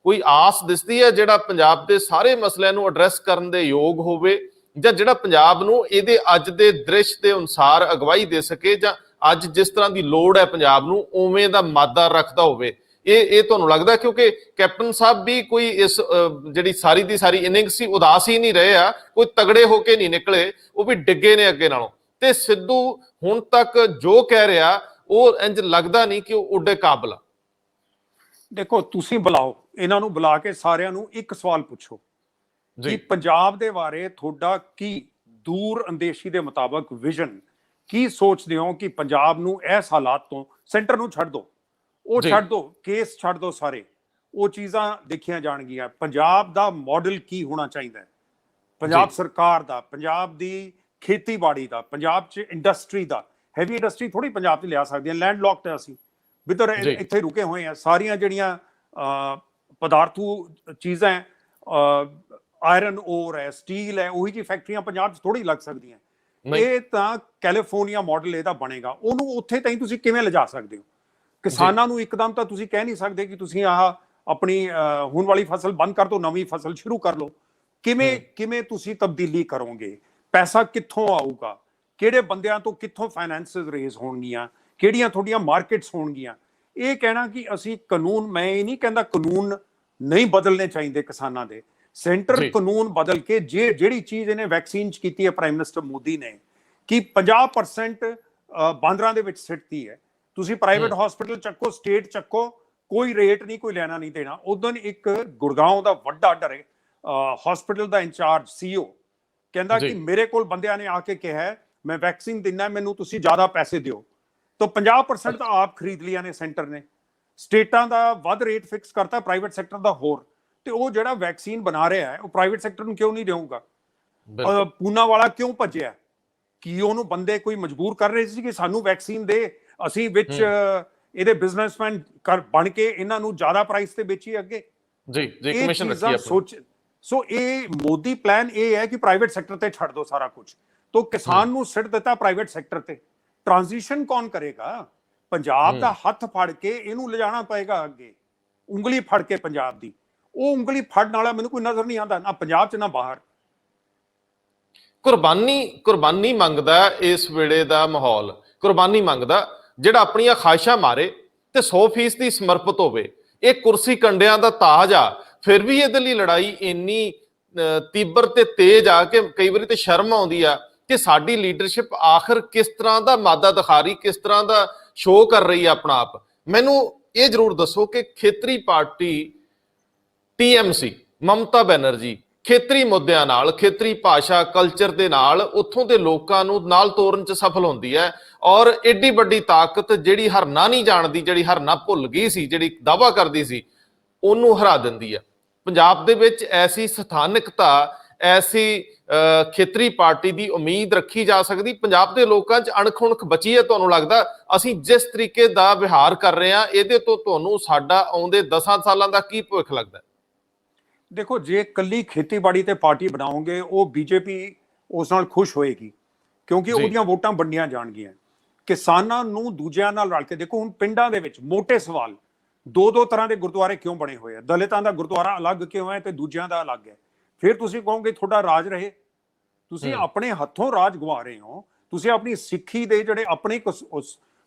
ਕੋਈ ਆਸ ਦਿਸਦੀ ਹੈ ਜਿਹੜਾ ਪੰਜਾਬ ਦੇ ਸਾਰੇ ਮਸਲਿਆਂ ਨੂੰ ਐਡਰੈਸ ਕਰਨ ਦੇ ਯੋਗ ਹੋਵੇ, ਜਾਂ ਜਿਹੜਾ ਪੰਜਾਬ ਨੂੰ ਇਹਦੇ ਅੱਜ ਦੇ ਦ੍ਰਿਸ਼ ਦੇ ਅਨੁਸਾਰ ਅਗਵਾਈ ਦੇ ਸਕੇ, ਜਾਂ ਅੱਜ ਜਿਸ ਤਰ੍ਹਾਂ ਦੀ ਲੋੜ ਹੈ ਪੰਜਾਬ ਨੂੰ ਉਵੇਂ ਦਾ ਮਾਦਾ ਰੱਖਦਾ ਹੋਵੇ? ਇਹ ਤੁਹਾਨੂੰ ਲੱਗਦਾ? ਕਿਉਂਕਿ ਕੈਪਟਨ ਸਾਹਿਬ ਵੀ ਕੋਈ ਇਸ ਜਿਹੜੀ ਸਾਰੀ ਦੀ ਸਾਰੀ ਇਨਿੰਗ ਸੀ ਉਦਾਸ ਹੀ ਨਹੀਂ ਰਹੇ ਆ, ਕੋਈ ਤਗੜੇ ਹੋ ਕੇ ਨਹੀਂ ਨਿਕਲੇ, ਉਹ ਵੀ ਡਿੱਗੇ ਨੇ ਅੱਗੇ ਨਾਲੋਂ। ਤੇ ਸਿੱਧੂ ਹੁਣ ਤੱਕ ਜੋ ਕਹਿ ਰਿਹਾ ਉਹ ਇੰਜ ਲੱਗਦਾ ਨਹੀਂ ਕਿ ਉਹ ਉੱਡੇ ਕਾਬਲ ਆ। ਦੇਖੋ ਤੁਸੀਂ ਬੁਲਾਓ ਇਹਨਾਂ ਨੂੰ, ਬੁਲਾ ਕੇ ਸਾਰਿਆਂ ਨੂੰ ਇੱਕ ਸਵਾਲ ਪੁੱਛੋ ਕਿ ਪੰਜਾਬ ਦੇ ਬਾਰੇ ਤੁਹਾਡਾ ਕੀ ਦੂਰ ਅੰਦੇਸ਼ੀ ਦੇ ਮੁਤਾਬਕ ਵਿਜ਼ਨ, ਕੀ ਸੋਚਦੇ ਹੋ ਕਿ ਪੰਜਾਬ ਨੂੰ ਇਸ ਹਾਲਾਤ ਤੋਂ, ਸੈਂਟਰ ਨੂੰ ਛੱਡ ਦੋ, ਉਹ ਛੱਡ ਦੋ, ਕੇਸ ਛੱਡ ਦੋ, ਸਾਰੇ ਉਹ ਚੀਜ਼ਾਂ ਦੇਖੀਆਂ ਜਾਣਗੀਆਂ। ਪੰਜਾਬ ਦਾ ਮਾਡਲ ਕੀ ਹੋਣਾ ਚਾਹੀਦਾ ਹੈ, ਪੰਜਾਬ ਸਰਕਾਰ ਦਾ, ਪੰਜਾਬ ਦੀ ਖੇਤੀਬਾੜੀ ਦਾ, ਪੰਜਾਬ 'ਚ ਇੰਡਸਟਰੀ ਦਾ। ਹੈਵੀ ਇੰਡਸਟਰੀ ਥੋੜੀ ਪੰਜਾਬ 'ਚ ਲਿਆ ਸਕਦੇ ਹਾਂ, ਲੈਂਡ ਲੌਕਡ ਹੈ ਅਸੀਂ, ਵਿਦਰ ਇੱਥੇ ਰੁਕੇ ਹੋਏ ਆ। ਸਾਰੀਆਂ ਜਿਹੜੀਆਂ ਪਦਾਰਥੂ ਚੀਜ਼ਾਂ ਹੈ, ਆਇਰਨ ਓਰ ਹੈ, ਸਟੀਲ ਹੈ, ਉਹੀ ਜਿਹੀ ਫੈਕਟਰੀਆਂ ਪੰਜਾਬ 'ਚ ਥੋੜੀ ਲੱਗ ਸਕਦੀਆਂ। ਇਹ ਤਾਂ ਕੈਲੀਫੋਰਨੀਆ ਮਾਡਲ ਇਹਦਾ ਬਣੇਗਾ। ਉਹਨੂੰ ਉੱਥੇ ਤਾਈਂ ਤੁਸੀਂ ਕਿਵੇਂ ਲਿਜਾ ਸਕਦੇ ਹੋ? ਕਿਸਾਨਾਂ ਨੂੰ ਇੱਕਦਮ ਤਾਂ ਤੁਸੀਂ ਕਹਿ ਨਹੀਂ ਸਕਦੇ ਕਿ ਤੁਸੀਂ ਆਹ ਆਪਣੀ ਹੁਣ ਵਾਲੀ ਫਸਲ ਬੰਦ ਕਰ ਦਿਓ, ਨਵੀਂ ਫਸਲ ਸ਼ੁਰੂ ਕਰ ਲਓ। ਕਿਵੇਂ ਤੁਸੀਂ ਤਬਦੀਲੀ ਕਰੋਗੇ? ਪੈਸਾ ਕਿੱਥੋਂ ਆਊਗਾ? ਕਿਹੜੇ ਬੰਦਿਆਂ ਤੋਂ ਕਿੱਥੋਂ ਫਾਈਨੈਂਸਿਸ ਰੇਜ਼ ਹੋਣਗੀਆਂ? ਕਿਹੜੀਆਂ ਤੁਹਾਡੀਆਂ ਮਾਰਕੀਟਸ ਹੋਣਗੀਆਂ? ਇਹ ਕਹਿਣਾ ਕਿ ਅਸੀਂ ਕਾਨੂੰਨ, ਮੈਂ ਇਹ ਨਹੀਂ ਕਹਿੰਦਾ ਕਾਨੂੰਨ ਨਹੀਂ ਬਦਲਨੇ ਚਾਹੀਦੇ ਕਿਸਾਨਾਂ ਦੇ, ਸੈਂਟਰ ਕਾਨੂੰਨ ਬਦਲ ਕੇ ਜਿਹੜੀ ਚੀਜ਼ ਇਹਨੇ ਵੈਕਸੀਨ 'ਚ ਕੀਤੀ ਹੈ ਪ੍ਰਾਈਮ ਮਿਨਿਸਟਰ ਮੋਦੀ ਨੇ, ਕਿ 50% ਬਾਂਦਰਾਂ ਦੇ ਵਿੱਚ ਸਿੱਟਤੀ ਹੈ। ਤੁਸੀਂ ਪ੍ਰਾਈਵੇਟ ਹਸਪੀਟਲ ਚੱਕੋ, ਸਟੇਟ ਚੱਕੋ, ਕੋਈ ਰੇਟ ਨਹੀਂ, ਕੋਈ ਲੈਣਾ ਨਹੀਂ ਦੇਣਾ। ਉਦੋਂ ਇੱਕ ਗੁੜਗਾਉਂ ਦਾ ਵੱਡਾ ਡਰੇ ਹਸਪੀਟਲ ਦਾ ਇੰਚਾਰਜ CEO ਕਹਿੰਦਾ ਕਿ ਮੇਰੇ ਕੋਲ ਬੰਦਿਆਂ ਨੇ ਆ ਕੇ ਕਿਹਾ ਮੈਂ ਵੈਕਸੀਨ ਦਿੰਦਾ, ਮੈਨੂੰ ਤੁਸੀਂ ਜ਼ਿਆਦਾ ਪੈਸੇ ਦਿਓ। ਤਾਂ 50% ਤਾਂ ਆਪ ਖਰੀਦ ਲਿਆ ਨੇ ਸੈਂਟਰ ਨੇ। ਸਟੇਟਾਂ ਦਾ ਵੱਧ ਰੇਟ ਫਿਕਸ ਕਰਤਾ, ਪ੍ਰਾਈਵੇਟ ਸੈਕਟਰ ਦਾ ਹੋਰ। ਤੇ ਉਹ ਜਿਹੜਾ ਵੈਕਸੀਨ ਬਣਾ ਰਿਹਾ ਹੈ ਉਹ ਪ੍ਰਾਈਵੇਟ ਸੈਕਟਰ ਨੂੰ ਕਿਉਂ ਨਹੀਂ ਦੇਊਗਾ? ਪੂਨਾ ਵਾਲਾ ਕਿਉਂ ਭੱਜਿਆ? ਕੀ ਉਹਨੂੰ ਬੰਦੇ ਕੋਈ ਮਜਬੂਰ ਕਰ ਰਹੇ ਸੀ ਕਿ ਸਾਨੂੰ ਵੈਕਸੀਨ ਦੇ, ਅਸੀਂ ਵਿੱਚ ਇਹਦੇ ਬਿਜ਼ਨਸਮੈਨ ਬਣ ਕੇ ਇਹਨਾਂ ਨੂੰ ਜ਼ਿਆਦਾ ਪ੍ਰਾਈਸ ਤੇ ਵੇਚੀਏ ਅੱਗੇ? ਕਮਿਸ਼ਨ ਰੱਖੀ ਆਪਣੀ। ਸੋ ਇਹ ਮੋਦੀ ਪਲਾਨ ਇਹ ਹੈ ਕਿ ਪ੍ਰਾਈਵੇਟ ਸੈਕਟਰ ਤੇ ਛੱਡ ਦੋ ਸਾਰਾ ਕੁਝ, तो किसान ਨੂੰ ਸਿੱਟ ਦਿੱਤਾ ਪ੍ਰਾਈਵੇਟ ਸੈਕਟਰ ਤੇ। ट्रांजिशन कौन करेगा? पंजाब ਦਾ ਹੱਥ ਫੜ ਕੇ ਇਹਨੂੰ ਲਿਜਾਣਾ ਪਏਗਾ ਅੱਗੇ, ਉਂਗਲੀ ਫੜ ਕੇ ਪੰਜਾਬ ਦੀ। ਉਹ ਉਂਗਲੀ ਫੜਨ ਵਾਲਾ ਮੈਨੂੰ ਕੋਈ ਨਜ਼ਰ ਨਹੀਂ ਆਉਂਦਾ, ਨਾ ਪੰਜਾਬ 'ਚ ਨਾ ਬਾਹਰ। ਕੁਰਬਾਨੀ ਮੰਗਦਾ ਇਸ ਵੇਲੇ ਦਾ ਮਾਹੌਲ, ਕੁਰਬਾਨੀ ਮੰਗਦਾ ਜਿਹੜਾ ਆਪਣੀਆਂ ਖਾਹਿਸ਼ਾਂ ਮਾਰੇ ਤੇ 100% ਸਮਰਪਿਤ ਹੋਵੇ। ਇਹ ਕੁਰਸੀ ਕੰਡਿਆਂ ਦਾ ਤਾਜ ਆ, ਫਿਰ ਵੀ ਇਹਦੇ ਲਈ ਲੜਾਈ ਇੰਨੀ ਤੀਬਰ ਤੇ ਤੇਜ਼ ਆ ਕਿ ਕਈ ਵਾਰੀ ਤੇ ਸ਼ਰਮ ਆਉਂਦੀ ਆ ਕਿ ਸਾਡੀ ਲੀਡਰਸ਼ਿਪ ਆਖਰ ਕਿਸ ਤਰ੍ਹਾਂ ਦਾ ਮਾਦਾ ਦਿਖਾ ਰਹੀ, ਕਿਸ ਤਰ੍ਹਾਂ ਦਾ ਸ਼ੋਅ ਕਰ ਰਹੀ ਹੈ ਆਪਣਾ ਆਪ। ਮੈਨੂੰ ਇਹ ਜ਼ਰੂਰ ਦੱਸੋ ਕਿ ਖੇਤਰੀ ਪਾਰਟੀ TMC, ਮਮਤਾ ਬੈਨਰਜੀ ਖੇਤਰੀ ਮੁੱਦਿਆਂ ਨਾਲ, ਖੇਤਰੀ ਭਾਸ਼ਾ ਕਲਚਰ ਦੇ ਨਾਲ ਉੱਥੋਂ ਦੇ ਲੋਕਾਂ ਨੂੰ ਨਾਲ ਤੋਰਨ 'ਚ ਸਫਲ ਹੁੰਦੀ ਹੈ, ਔਰ ਏਡੀ ਵੱਡੀ ਤਾਕਤ ਜਿਹੜੀ ਹਰਨਾ ਨਹੀਂ ਜਾਣਦੀ, ਜਿਹੜੀ ਹਰਨਾ ਭੁੱਲ ਗਈ ਸੀ, ਜਿਹੜੀ ਦਾਅਵਾ ਕਰਦੀ ਸੀ, ਉਹਨੂੰ ਹਰਾ ਦਿੰਦੀ ਹੈ। ਪੰਜਾਬ ਦੇ ਵਿੱਚ ਐਸੀ ਸਥਾਨਕਤਾ, ਐਸੀ ਖੇਤਰੀ ਪਾਰਟੀ ਦੀ ਉਮੀਦ ਰੱਖੀ ਜਾ ਸਕਦੀ? ਪੰਜਾਬ ਦੇ ਲੋਕਾਂ 'ਚ ਅਣਖ ਬਚੀ ਹੈ ਤੁਹਾਨੂੰ ਲੱਗਦਾ? ਅਸੀਂ ਜਿਸ ਤਰੀਕੇ ਦਾ ਵਿਹਾਰ ਕਰ ਰਹੇ ਹਾਂ, ਇਹਦੇ ਤੋਂ ਤੁਹਾਨੂੰ ਸਾਡਾ ਆਉਂਦੇ 10 ਸਾਲਾਂ ਦਾ ਕੀ ਭਵਿੱਖ ਲੱਗਦਾ? ਦੇਖੋ, ਜੇ ਕੱਲੀ ਖੇਤੀਬਾੜੀ ਤੇ ਪਾਰਟੀ ਬਣਾਓਗੇ, ਉਹ ਬੀਜੇਪੀ ਉਸ ਨਾਲ ਖੁਸ਼ ਹੋਏਗੀ, ਕਿਉਂਕਿ ਉਹਦੀਆਂ ਵੋਟਾਂ ਵੰਡੀਆਂ ਜਾਣਗੀਆਂ। ਕਿਸਾਨਾਂ ਨੂੰ ਦੂਜਿਆਂ ਨਾਲ ਰਲ ਕੇ ਦੇਖੋ, ਹੁਣ ਪਿੰਡਾਂ ਦੇ ਵਿੱਚ ਮੋٹے ਸਵਾਲ, ਦੋ ਤਰ੍ਹਾਂ ਦੇ ਗੁਰਦੁਆਰੇ ਕਿਉਂ ਬਣੇ ਹੋਏ ਆ? ਦਲਿਤਾਂ ਦਾ ਗੁਰਦੁਆਰਾ ਅਲੱਗ ਕਿਉਂ ਹੈ ਤੇ ਦੂਜਿਆਂ ਦਾ ਅਲੱਗ ਹੈ? ਫਿਰ ਤੁਸੀਂ ਕਹੋਗੇ ਤੁਹਾਡਾ ਰਾਜ ਰਹੇ। ਤੁਸੀਂ ਆਪਣੇ ਹੱਥੋਂ ਰਾਜ ਗਵਾ ਰਹੇ ਹੋ। ਤੁਸੀਂ ਆਪਣੀ ਸਿੱਖੀ ਦੇ ਜਿਹੜੇ ਆਪਣੇ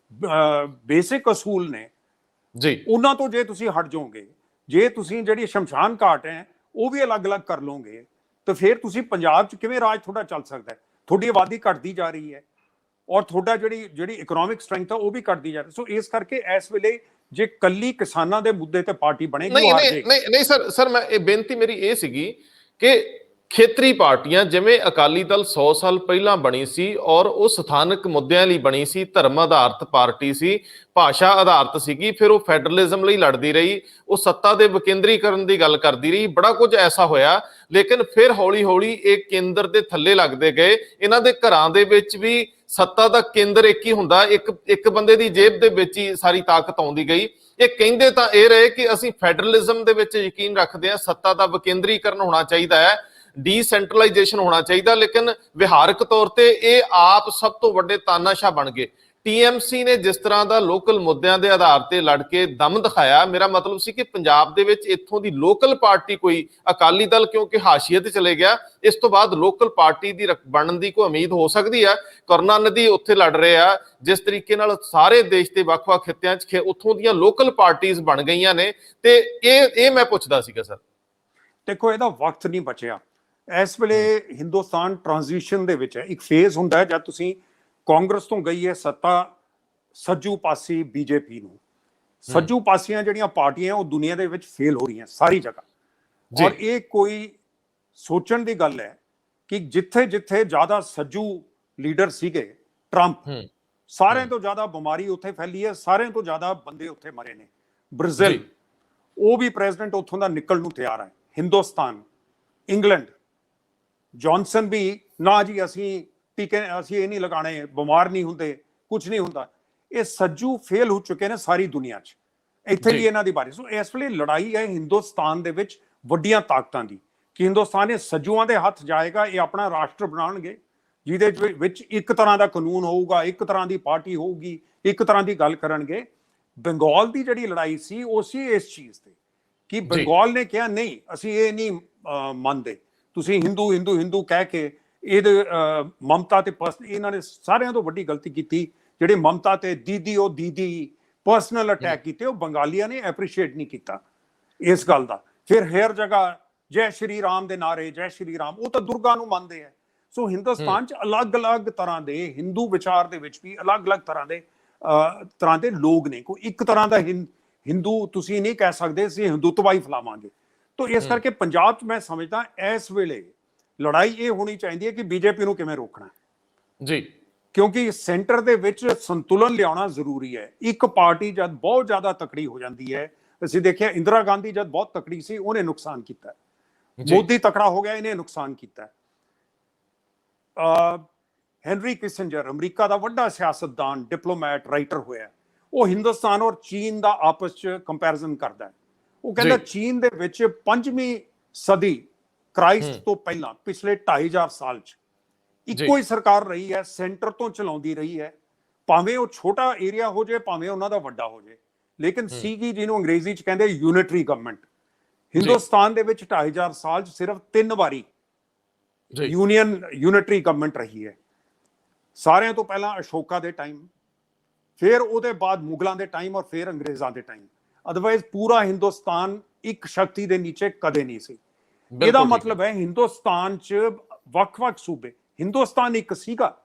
ਬੇਸਿਕ ਅਸੂਲ ਨੇ ਜੀ, ਉਹਨਾਂ ਤੋਂ ਜੇ ਤੁਸੀਂ ਹਟ ਜਾਓਗੇ, ਜੇ ਤੁਸੀਂ ਜਿਹੜੀ ਸ਼ਮਸ਼ਾਨ ਘਾਟ ਹੈ ਉਹ ਵੀ ਅਲੱਗ-ਅਲੱਗ ਕਰ ਲਓਗੇ, ਤਾਂ ਫਿਰ ਤੁਸੀਂ ਪੰਜਾਬ 'ਚ ਕਿਵੇਂ ਰਾਜ ਤੁਹਾਡਾ ਚੱਲ ਸਕਦਾ ਹੈ? ਤੁਹਾਡੀ ਆਬਾਦੀ ਘਟਦੀ ਜਾ ਰਹੀ ਹੈ ਔਰ ਤੁਹਾਡਾ ਜਿਹੜੀ ਇਕਨੋਮਿਕ ਸਟਰੈਂਥ ਆ ਉਹ ਵੀ ਘਟਦੀ ਜਾ ਰਹੀ। ਸੋ ਇਸ ਕਰਕੇ ਇਸ ਵੇਲੇ ਜੇ ਕੱਲੀ ਕਿਸਾਨਾਂ ਦੇ ਮੁੱਦੇ ਤੇ ਪਾਰਟੀ ਬਣੇਗੀ, ਉਹ ਹਾਰ ਜਾਏਗੀ। ਨਹੀਂ ਸਰ, ਮੈਂ ਇਹ ਬੇਨਤੀ ਮੇਰੀ ਇਹ ਸੀਗੀ ਕਿ ਖੇਤਰੀ ਪਾਰਟੀਆਂ ਜਿਵੇਂ ਅਕਾਲੀ ਦਲ 100 ਸਾਲ ਪਹਿਲਾਂ ਬਣੀ ਸੀ ਔਰ ਉਹ ਸਥਾਨਕ ਮੁੱਦਿਆਂ ਲਈ ਬਣੀ ਸੀ, ਧਰਮ ਆਧਾਰਿਤ ਪਾਰਟੀ ਸੀ, ਭਾਸ਼ਾ ਆਧਾਰਿਤ ਸੀਗੀ, ਫਿਰ ਉਹ ਫੈਡਰਲਿਜ਼ਮ ਲਈ ਲੜਦੀ ਰਹੀ, ਉਹ ਸੱਤਾ ਦੇ ਵਿਕੇਂਦਰੀਕਰਨ ਦੀ ਗੱਲ ਕਰਦੀ ਰਹੀ, ਬੜਾ ਕੁਝ ਐਸਾ ਹੋਇਆ। ਲੇਕਿਨ ਫਿਰ ਹੌਲੀ-ਹੌਲੀ ਇਹ ਕੇਂਦਰ ਦੇ ਥੱਲੇ ਲੱਗਦੇ ਗਏ। ਇਹਨਾਂ ਦੇ ਘਰਾਂ ਦੇ ਵਿੱਚ ਵੀ ਸੱਤਾ ਦਾ ਕੇਂਦਰ ਇੱਕ ਹੀ ਹੁੰਦਾ, ਇੱਕ ਬੰਦੇ ਦੀ ਜੇਬ ਦੇ ਵਿੱਚ ਹੀ ਸਾਰੀ ਤਾਕਤ ਆਉਂਦੀ ਗਈ। ਇਹ ਕਹਿੰਦੇ ਤਾਂ ਇਹ ਰਹੇ ਕਿ ਅਸੀਂ ਫੈਡਰਲਿਜ਼ਮ ਦੇ ਵਿੱਚ ਯਕੀਨ ਰੱਖਦੇ ਹਾਂ, ਸੱਤਾ ਦਾ ਵਿਕੇਂਦਰੀਕਰਨ ਹੋਣਾ ਚਾਹੀਦਾ ਹੈ, ਡੀਸੈਂਟਰਲਾਈਜੇਸ਼ਨ ਹੋਣਾ ਚਾਹੀਦਾ, ਲੇਕਿਨ ਵਿਹਾਰਕ ਤੌਰ ਤੇ ਇਹ ਆਪ ਸਭ ਤੋਂ ਵੱਡੇ ਤਾਨਾਸ਼ਾਹ ਬਣ ਗਏ। ਟੀਐਮਸੀ ਨੇ ਜਿਸ ਤਰ੍ਹਾਂ ਦਾ ਲੋਕਲ ਮੁੱਦਿਆਂ ਦੇ ਆਧਾਰ ਤੇ ਲੜ ਕੇ ਦਮ ਦਿਖਾਇਆ, ਮੇਰਾ ਮਤਲਬ ਸੀ ਕਿ ਪੰਜਾਬ ਦੇ ਵਿੱਚ ਇੱਥੋਂ ਦੀ ਲੋਕਲ ਪਾਰਟੀ ਕੋਈ, ਅਕਾਲੀ ਦਲ ਕਿਉਂਕਿ ਹਾਸ਼ੀਏ ਤੇ ਚਲੇ ਗਿਆ, ਇਸ ਤੋਂ ਬਾਅਦ ਲੋਕਲ ਪਾਰਟੀ ਦੀ ਬਣਨ ਦੀ ਕੋਈ ਉਮੀਦ ਹੋ ਸਕਦੀ ਹੈ? ਕਰੁਣਾਨਿਧੀ ਉੱਥੇ ਲੜ ਰਹੇ ਆ, ਜਿਸ ਤਰੀਕੇ ਨਾਲ ਸਾਰੇ ਦੇਸ਼ ਦੇ ਵੱਖ-ਵੱਖ ਖਿੱਤਿਆਂ 'ਚ ਉੱਥੋਂ ਦੀਆਂ ਲੋਕਲ ਪਾਰਟੀਆਂ ਬਣ ਗਈਆਂ ਨੇ, ਤੇ ਇਹ ਮੈਂ ਪੁੱਛਦਾ ਸੀਗਾ ਸਰ। ਦੇਖੋ, ਇਹਦਾ ਵਕਤ ਨਹੀਂ ਬਚਿਆ। ਇਸ ਵੇਲੇ ਹਿੰਦੁਸਤਾਨ ਟ੍ਰਾਂਜੀਸ਼ਨ ਦੇ ਵਿੱਚ ਹੈ। ਇੱਕ ਫੇਜ਼ ਹੁੰਦਾ ਹੈ ਜਦ ਤੁਸੀਂ ਕਾਂਗਰਸ ਤੋਂ ਗਈ ਹੈ ਸੱਤਾ ਸੱਜੂ ਪਾਸੀ ਬੀਜੇਪੀ ਨੂੰ। ਸੱਜੂ ਪਾਸੀਆਂ ਜਿਹੜੀਆਂ ਪਾਰਟੀਆਂ ਉਹ ਦੁਨੀਆ ਦੇ ਵਿੱਚ ਫੇਲ ਹੋ ਰਹੀਆਂ ਸਾਰੀ ਜਗ੍ਹਾ। ਔਰ ਇਹ ਕੋਈ ਸੋਚਣ ਦੀ ਗੱਲ ਹੈ ਕਿ ਜਿੱਥੇ ਜ਼ਿਆਦਾ ਸੱਜੂ ਲੀਡਰ ਸੀਗੇ, ਟਰੰਪ, ਸਾਰਿਆਂ ਤੋਂ ਜ਼ਿਆਦਾ ਬਿਮਾਰੀ ਉੱਥੇ ਫੈਲੀ ਹੈ, ਸਾਰਿਆਂ ਤੋਂ ਜ਼ਿਆਦਾ ਬੰਦੇ ਉੱਥੇ ਮਰੇ ਨੇ। ਬ੍ਰਾਜ਼ੀਲ, ਉਹ ਵੀ ਪ੍ਰੈਜ਼ੀਡੈਂਟ ਉੱਥੋਂ ਦਾ ਨਿਕਲਣ ਨੂੰ ਤਿਆਰ ਹੈ। ਹਿੰਦੁਸਤਾਨ, ਇੰਗਲੈਂਡ, ਜੌਨਸਨ ਵੀ ਨਾ ਜੀ ਅਸੀਂ ਇਹ ਨਹੀਂ ਲਗਾਣੇ, ਬਿਮਾਰ ਨਹੀਂ ਹੁੰਦੇ, ਕੁਝ ਨਹੀਂ ਹੁੰਦਾ। ਇਹ ਸੱਜੂ ਫੇਲ ਹੋ ਚੁੱਕੇ ਨੇ ਸਾਰੀ ਦੁਨੀਆ 'ਚ, ਇੱਥੇ ਵੀ ਇਹਨਾਂ ਦੀ ਬਾਰੀ। ਸੋ ਇਸ ਵੇਲੇ ਲੜਾਈ ਹੈ ਹਿੰਦੁਸਤਾਨ ਦੇ ਵਿੱਚ ਵੱਡੀਆਂ ਤਾਕਤਾਂ ਦੀ, ਕਿ ਹਿੰਦੁਸਤਾਨ ਇਹ ਸੱਜੂਆਂ ਦੇ ਹੱਥ ਜਾਏਗਾ, ਇਹ ਆਪਣਾ ਰਾਸ਼ਟਰ ਬਣਾਉਣਗੇ ਜਿਹਦੇ ਵਿੱਚ ਇੱਕ ਤਰ੍ਹਾਂ ਦਾ ਕਾਨੂੰਨ ਹੋਊਗਾ, ਇੱਕ ਤਰ੍ਹਾਂ ਦੀ ਪਾਰਟੀ ਹੋਊਗੀ, ਇੱਕ ਤਰ੍ਹਾਂ ਦੀ ਗੱਲ ਕਰਨਗੇ। ਬੰਗਾਲ ਦੀ ਜਿਹੜੀ ਲੜਾਈ ਸੀ ਉਹ ਸੀ ਇਸ ਚੀਜ਼ ਤੇ ਕਿ ਬੰਗਾਲ ਨੇ ਕਿਹਾ ਨਹੀਂ, ਅਸੀਂ ਇਹ ਨਹੀਂ ਮੰਨਦੇ, ਤੁਸੀਂ ਹਿੰਦੂ ਕਹਿ ਕੇ ਇਹਦੇ ਮਮਤਾ ਤੇ ਇਹਨਾਂ ਨੇ ਸਾਰਿਆਂ ਤੋਂ ਵੱਡੀ ਗਲਤੀ ਕੀਤੀ, ਜਿਹੜੇ ਮਮਤਾ ਤੇ ਦੀਦੀ ਪਰਸਨਲ ਅਟੈਕ ਕੀਤੇ, ਉਹ ਬੰਗਾਲੀਆਂ ਨੇ ਐਪਰੀਸ਼ੀਏਟ ਨਹੀਂ ਕੀਤਾ ਇਸ ਗੱਲ ਦਾ। ਫਿਰ ਹਰ ਜਗ੍ਹਾ ਜੈ ਸ਼੍ਰੀ ਰਾਮ ਦੇ ਨਾਰੇ, ਜੈ ਸ਼੍ਰੀ ਰਾਮ, ਉਹ ਤਾਂ ਦੁਰਗਾ ਨੂੰ ਮੰਨਦੇ ਆ। ਸੋ ਹਿੰਦੁਸਤਾਨ 'ਚ ਅਲੱਗ-ਅਲੱਗ ਤਰ੍ਹਾਂ ਦੇ ਹਿੰਦੂ ਵਿਚਾਰ ਦੇ ਵਿੱਚ ਵੀ ਅਲੱਗ-ਅਲੱਗ ਤਰ੍ਹਾਂ ਦੇ ਲੋਕ ਨੇ। ਕੋਈ ਇੱਕ ਤਰ੍ਹਾਂ ਦਾ ਹਿੰਦੂ ਤੁਸੀਂ ਨਹੀਂ ਕਹਿ ਸਕਦੇ ਅਸੀਂ ਹਿੰਦੂਤਵਾ ਹੀ ਫੈਲਾਵਾਂਗੇ। ਤਾਂ ਇਸ ਕਰਕੇ ਪੰਜਾਬ 'ਚ ਮੈਂ ਸਮਝਦਾ ਇਸ ਵੇਲੇ ਲੜਾਈ ਇਹ ਹੋਣੀ ਚਾਹੀਦੀ ਹੈ ਕਿ ਬੀਜੇਪੀ ਨੂੰ ਕਿਵੇਂ ਰੋਕਣਾ ਜੀ, ਕਿਉਂਕਿ ਸੈਂਟਰ ਦੇ ਵਿੱਚ ਸੰਤੁਲਨ ਲਿਆਉਣਾ ਜ਼ਰੂਰੀ ਹੈ। ਇੱਕ ਪਾਰਟੀ ਜਦ ਬਹੁਤ ਜ਼ਿਆਦਾ ਤਕੜੀ ਹੋ ਜਾਂਦੀ ਹੈ, ਅਸੀਂ ਦੇਖਿਆ ਇੰਦਰਾ ਗਾਂਧੀ ਜਦ ਬਹੁਤ ਤਕੜੀ ਸੀ ਉਹਨੇ ਨੁਕਸਾਨ ਕੀਤਾ, ਮੋਦੀ ਤਕੜਾ ਹੋ ਗਿਆ ਇਹਨੇ ਨੁਕਸਾਨ ਕੀਤਾ। ਹੈਨਰੀ ਕਿਸਿੰਜਰ ਅਮਰੀਕਾ ਦਾ ਵੱਡਾ ਸਿਆਸਤਦਾਨ, ਡਿਪਲੋਮੈਟ, ਰਾਈਟਰ ਹੋਇਆ, ਉਹ ਹਿੰਦੁਸਤਾਨ ਔਰ ਚੀਨ ਦਾ ਆਪਸ 'ਚ ਕੰਪੈਰੀਜ਼ਨ ਕਰਦਾ ਹੈ। ਉਹ ਕਹਿੰਦਾ ਚੀਨ ਦੇ ਵਿੱਚ 5ਵੀਂ ਸਦੀ ਕ੍ਰਾਈਸਟ ਤੋਂ ਪਹਿਲਾਂ ਪਿਛਲੇ 2500 ਸਾਲ 'ਚ ਇੱਕੋ ਹੀ ਸਰਕਾਰ ਰਹੀ ਹੈ, ਸੈਂਟਰ ਤੋਂ ਚਲਾਉਂਦੀ ਰਹੀ ਹੈ, ਭਾਵੇਂ ਉਹ ਛੋਟਾ ਏਰੀਆ ਹੋ ਜਾਏ, ਭਾਵੇਂ ਉਹਨਾਂ ਦਾ ਵੱਡਾ ਹੋ ਜਾਏ, ਲੇਕਿਨ ਸੀਗੀ ਜਿਹਨੂੰ ਅੰਗਰੇਜ਼ੀ 'ਚ ਕਹਿੰਦੇ ਯੂਨਿਟਰੀ ਗਵਰਨਮੈਂਟ। ਹਿੰਦੁਸਤਾਨ ਦੇ ਵਿੱਚ 2500 ਸਾਲ 'ਚ ਸਿਰਫ 3 ਵਾਰੀ ਯੂਨਿਟਰੀ ਗਵਰਨਮੈਂਟ ਰਹੀ ਹੈ। ਸਾਰਿਆਂ ਤੋਂ ਪਹਿਲਾਂ ਅਸ਼ੋਕਾ ਦੇ ਟਾਈਮ, ਫਿਰ ਉਹਦੇ ਬਾਅਦ ਮੁਗਲਾਂ ਦੇ ਟਾਈਮ ਔਰ ਫਿਰ ਅੰਗਰੇਜ਼ਾਂ ਦੇ ਟਾਈਮ। ਅਦਰਵਾਈਜ਼ ਪੂਰਾ ਹਿੰਦੁਸਤਾਨ ਇੱਕ ਸ਼ਕਤੀ ਦੇ ਨੀਚੇ ਕਦੇ ਨਹੀਂ ਸੀ। ਇਹਦਾ ਮਤਲਬ ਹੈ ਹਿੰਦੁਸਤਾਨ 'ਚ ਵੱਖ-ਵੱਖ ਸੂਬੇ, ਹਿੰਦੁਸਤਾਨ ਇੱਕ ਸੀਗਾ,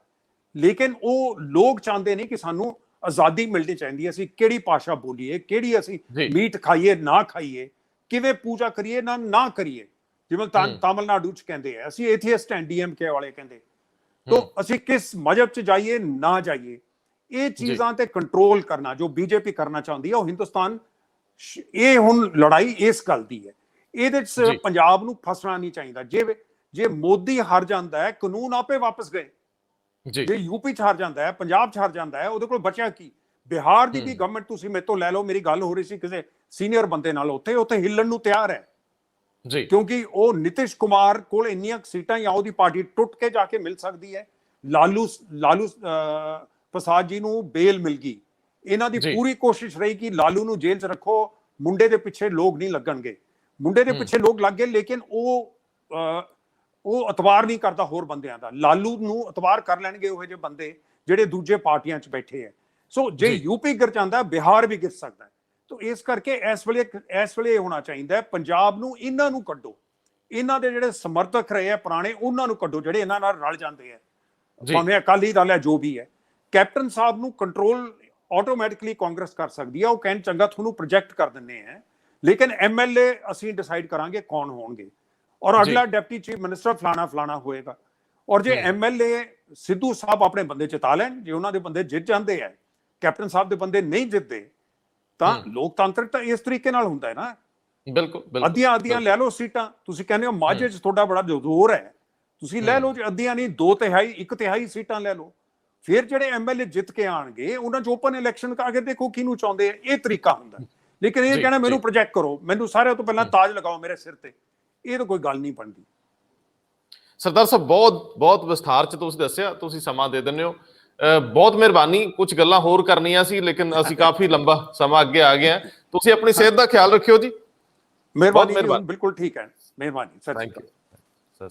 ਲੇਕਿਨ ਉਹ ਲੋਕ ਚਾਹੁੰਦੇ ਨੇ ਕਿ ਸਾਨੂੰ ਆਜ਼ਾਦੀ ਮਿਲਣੀ ਚਾਹੀਦੀ ਹੈ, ਅਸੀਂ ਕਿਹੜੀ ਭਾਸ਼ਾ ਬੋਲੀਏ, ਕਿਹੜੀ ਅਸੀਂ ਮੀਟ ਖਾਈਏ ਨਾ ਖਾਈਏ, ਕਿਵੇਂ ਪੂਜਾ ਕਰੀਏ ਨਾ ਕਰੀਏ। ਜਿਵੇਂ ਤਾਮਿਲਨਾਡੂ 'ਚ ਕਹਿੰਦੇ ਆ ਅਸੀਂ ਐਥੀਇਸਟ ਐਂਡ ਡੀਐਮਕੇ ਵਾਲੇ ਕਹਿੰਦੇ, ਤਾਂ ਅਸੀਂ ਕਿਸ ਮਜ਼ਹਬ 'ਚ ਜਾਈਏ ਨਾ ਜਾਈਏ, ਇਹ ਚੀਜ਼ਾਂ ਤੇ ਕੰਟਰੋਲ ਕਰਨਾ ਜੋ ਬੀਜੇਪੀ ਕਰਨਾ ਚਾਹੁੰਦੀ ਹੈ ਉਹ ਹਿੰਦੁਸਤਾਨ, ਇਹ ਹੁਣ ਲੜਾਈ ਇਸ ਗੱਲ ਦੀ ਹੈ। ਇਹਦੇ 'ਚ ਪੰਜਾਬ ਨੂੰ ਫਸਣਾ ਨਹੀਂ ਚਾਹੀਦਾ। ਜੇ ਮੋਦੀ ਹਾਰ ਜਾਂਦਾ ਹੈ, ਕਾਨੂੰਨ ਆਪੇ ਵਾਪਸ ਗਏ। ਜੀ ਜੇ ਯੂਪੀ ਚ ਹਾਰ ਜਾਂਦਾ ਹੈ, ਪੰਜਾਬ ਚ ਹਾਰ ਜਾਂਦਾ ਹੈ, ਉਹਦੇ ਕੋਲ ਬਚਿਆ ਕੀ? ਬਿਹਾਰ ਦੀ ਵੀ ਗਵਰਨਮੈਂਟ ਤੁਸੀਂ ਮੇਰੇ ਤੋਂ ਲੈ ਲਓ, ਮੇਰੀ ਗੱਲ ਹੋ ਰਹੀ ਸੀ ਕਿਸੇ ਸੀਨੀਅਰ ਬੰਦੇ ਨਾਲ, ਉੱਥੇ ਹਿੱਲਣ ਨੂੰ ਤਿਆਰ ਹੈ ਜੀ ਕਿਉਂਕਿ ਉਹ ਨਿਤਿਸ਼ ਕੁਮਾਰ ਕੋਲ ਇੰਨੀਆਂ ਸੀਟਾਂ ਜਾਂ ਉਹਦੀ ਪਾਰਟੀ ਟੁੱਟ ਕੇ ਜਾ ਕੇ ਮਿਲ ਸਕਦੀ ਹੈ। ਲਾਲੂ ਪ੍ਰਸਾਦ ਜੀ ਨੂੰ ਬੇਲ ਮਿਲ ਗਈ। ਇਹਨਾਂ ਦੀ ਪੂਰੀ ਕੋਸ਼ਿਸ਼ ਰਹੀ ਕਿ ਲਾਲੂ ਨੂੰ ਜੇਲ੍ਹ 'ਚ ਰੱਖੋ, ਮੁੰਡੇ ਦੇ ਪਿੱਛੇ ਲੋਕ ਨਹੀਂ ਲੱਗਣਗੇ। ਮੁੰਡੇ ਦੇ ਪਿੱਛੇ ਲੋਕ ਲੱਗ ਗਏ, ਲੇਕਿਨ ਉਹ ਅਤਵਾਰ ਨਹੀਂ ਕਰਦਾ ਹੋਰ ਬੰਦਿਆਂ ਦਾ। ਲਾਲੂ ਨੂੰ ਅਤਵਾਰ ਕਰ ਲੈਣਗੇ ਉਹ ਜਿਹੇ ਬੰਦੇ ਜਿਹੜੇ ਦੂਜੇ ਪਾਰਟੀਆਂ 'ਚ ਬੈਠੇ ਹੈ। ਸੋ ਜੇ ਯੂਪੀ ਗਿਰ ਜਾਂਦਾ, ਬਿਹਾਰ ਵੀ ਗਿਰ ਸਕਦਾ ਹੈ। ਤੋ ਇਸ ਕਰਕੇ ਇਸ ਵੇਲੇ ਹੋਣਾ ਚਾਹੀਦਾ, ਪੰਜਾਬ ਨੂੰ ਇਹਨਾਂ ਨੂੰ ਕੱਢੋ, ਇਹਨਾਂ ਦੇ ਜਿਹੜੇ ਸਮਰਥਕ ਰਹੇ ਆ ਪੁਰਾਣੇ, ਉਹਨਾਂ ਨੂੰ ਕੱਢੋ ਜਿਹੜੇ ਇਹਨਾਂ ਨਾਲ ਰਲ ਜਾਂਦੇ ਆ, ਭਾਵੇਂ ਅਕਾਲੀ ਦਲ ਹੈ ਜੋ ਵੀ ਹੈ। ਕੈਪਟਨ ਸਾਹਿਬ ਨੂੰ ਕੰਟਰੋਲ ਆਟੋਮੈਟਿਕਲੀ ਕਾਂਗਰਸ ਕਰ ਸਕਦੀ ਹੈ। ਉਹ ਕਹਿਣ ਚੰਗਾ ਤੁਹਾਨੂੰ ਪ੍ਰੋਜੈਕਟ ਕਰ ਦਿੰਦੇ ਆ, ਲੇਕਿਨ ਐਮਐਲਏ ਅਸੀਂ ਡਿਸਾਈਡ ਕਰਾਂਗੇ ਕੌਣ ਹੋਣਗੇ, ਔਰ ਅਗਲਾ ਡਿਪਟੀ ਚੀਫ ਮਿਨਿਸਟਰ ਫਲਾਣਾ ਹੋਏਗਾ। ਔਰ ਜੇ ਐਮਐਲਏ ਸਿੱਧੂ ਸਾਹਿਬ ਆਪਣੇ ਬੰਦੇ ਜਿਤਾ ਲੈਣ, ਜੇ ਉਹਨਾਂ ਦੇ ਬੰਦੇ ਜਿੱਤ ਜਾਂਦੇ ਆ, ਕੈਪਟਨ ਸਾਹਿਬ ਦੇ ਬੰਦੇ ਨਹੀਂ ਜਿੱਤਦੇ, ਤਾਂ ਲੋਕਤੰਤਰ ਤਾਂ ਇਸ ਤਰੀਕੇ ਨਾਲ ਹੁੰਦਾ ਹੈ ਨਾ। ਬਿਲਕੁਲ ਅੱਧੀਆਂ ਲੈ ਲਓ ਸੀਟਾਂ। ਤੁਸੀਂ ਕਹਿੰਦੇ ਹੋ ਮਾਝੇ 'ਚ ਤੁਹਾਡਾ ਬੜਾ ਜ਼ੋਰ ਹੈ, ਤੁਸੀਂ ਲੈ ਲਓ ਜੇ ਅੱਧੀਆਂ ਨਹੀਂ, 2/3 1/3 ਸੀਟਾਂ ਲੈ ਲਓ। ਫਿਰ ਜਿਹੜੇ ਐਮਐਲਏ ਜਿੱਤ ਕੇ ਆਣਗੇ, ਉਹਨਾਂ 'ਚ ਓਪਨ ਇਲੈਕਸ਼ਨ ਕਰਕੇ ਦੇਖੋ ਕਿਹਨੂੰ ਚਾਹੁੰਦੇ ਆ। ਇਹ ਤਰੀਕਾ ਹੁੰਦਾ। ਲੇਕਿਨ ਇਹ ਕਹਿਣਾ ਮੈਨੂੰ ਪ੍ਰੋਜੈਕਟ ਕਰੋ, ਮੈਨੂੰ ਸਾਰਿਆਂ ਤੋਂ ਪਹਿਲਾਂ ਤਾਜ ਲਗਾਓ ਮੇਰੇ ਸਿਰ ਤੇ, ਇਹ ਤਾਂ ਕੋਈ ਗੱਲ ਨਹੀਂ ਬਣਦੀ। ਸਰਦਾਰ ਸਾਹਿਬ ਬਹੁਤ ਵਿਸਥਾਰ 'ਚ ਤੁਸੀਂ ਦੱਸਿਆ, ਤੁਸੀਂ ਸਮਾਂ ਦੇ ਦਿੰਦੇ ਹੋ, ਬਹੁਤ ਮਿਹਰਬਾਨੀ। ਕੁਝ ਗੱਲਾਂ ਹੋਰ ਕਰਨੀਆਂ ਸੀ, ਲੇਕਿਨ ਅਸੀਂ ਕਾਫੀ ਲੰਬਾ ਸਮਾਂ ਅੱਗੇ ਆ ਗਏ ਹਾਂ। ਤੁਸੀਂ ਆਪਣੀ ਸਿਹਤ ਦਾ ਖਿਆਲ ਰੱਖਿਓ ਜੀ। ਮਿਹਰਬਾਨੀ, ਬਿਲਕੁਲ ਠੀਕ ਹੈ, ਮਿਹਰਬਾਨੀ। ਸਤਿ ਸ਼੍ਰੀ ਅਕਾਲ।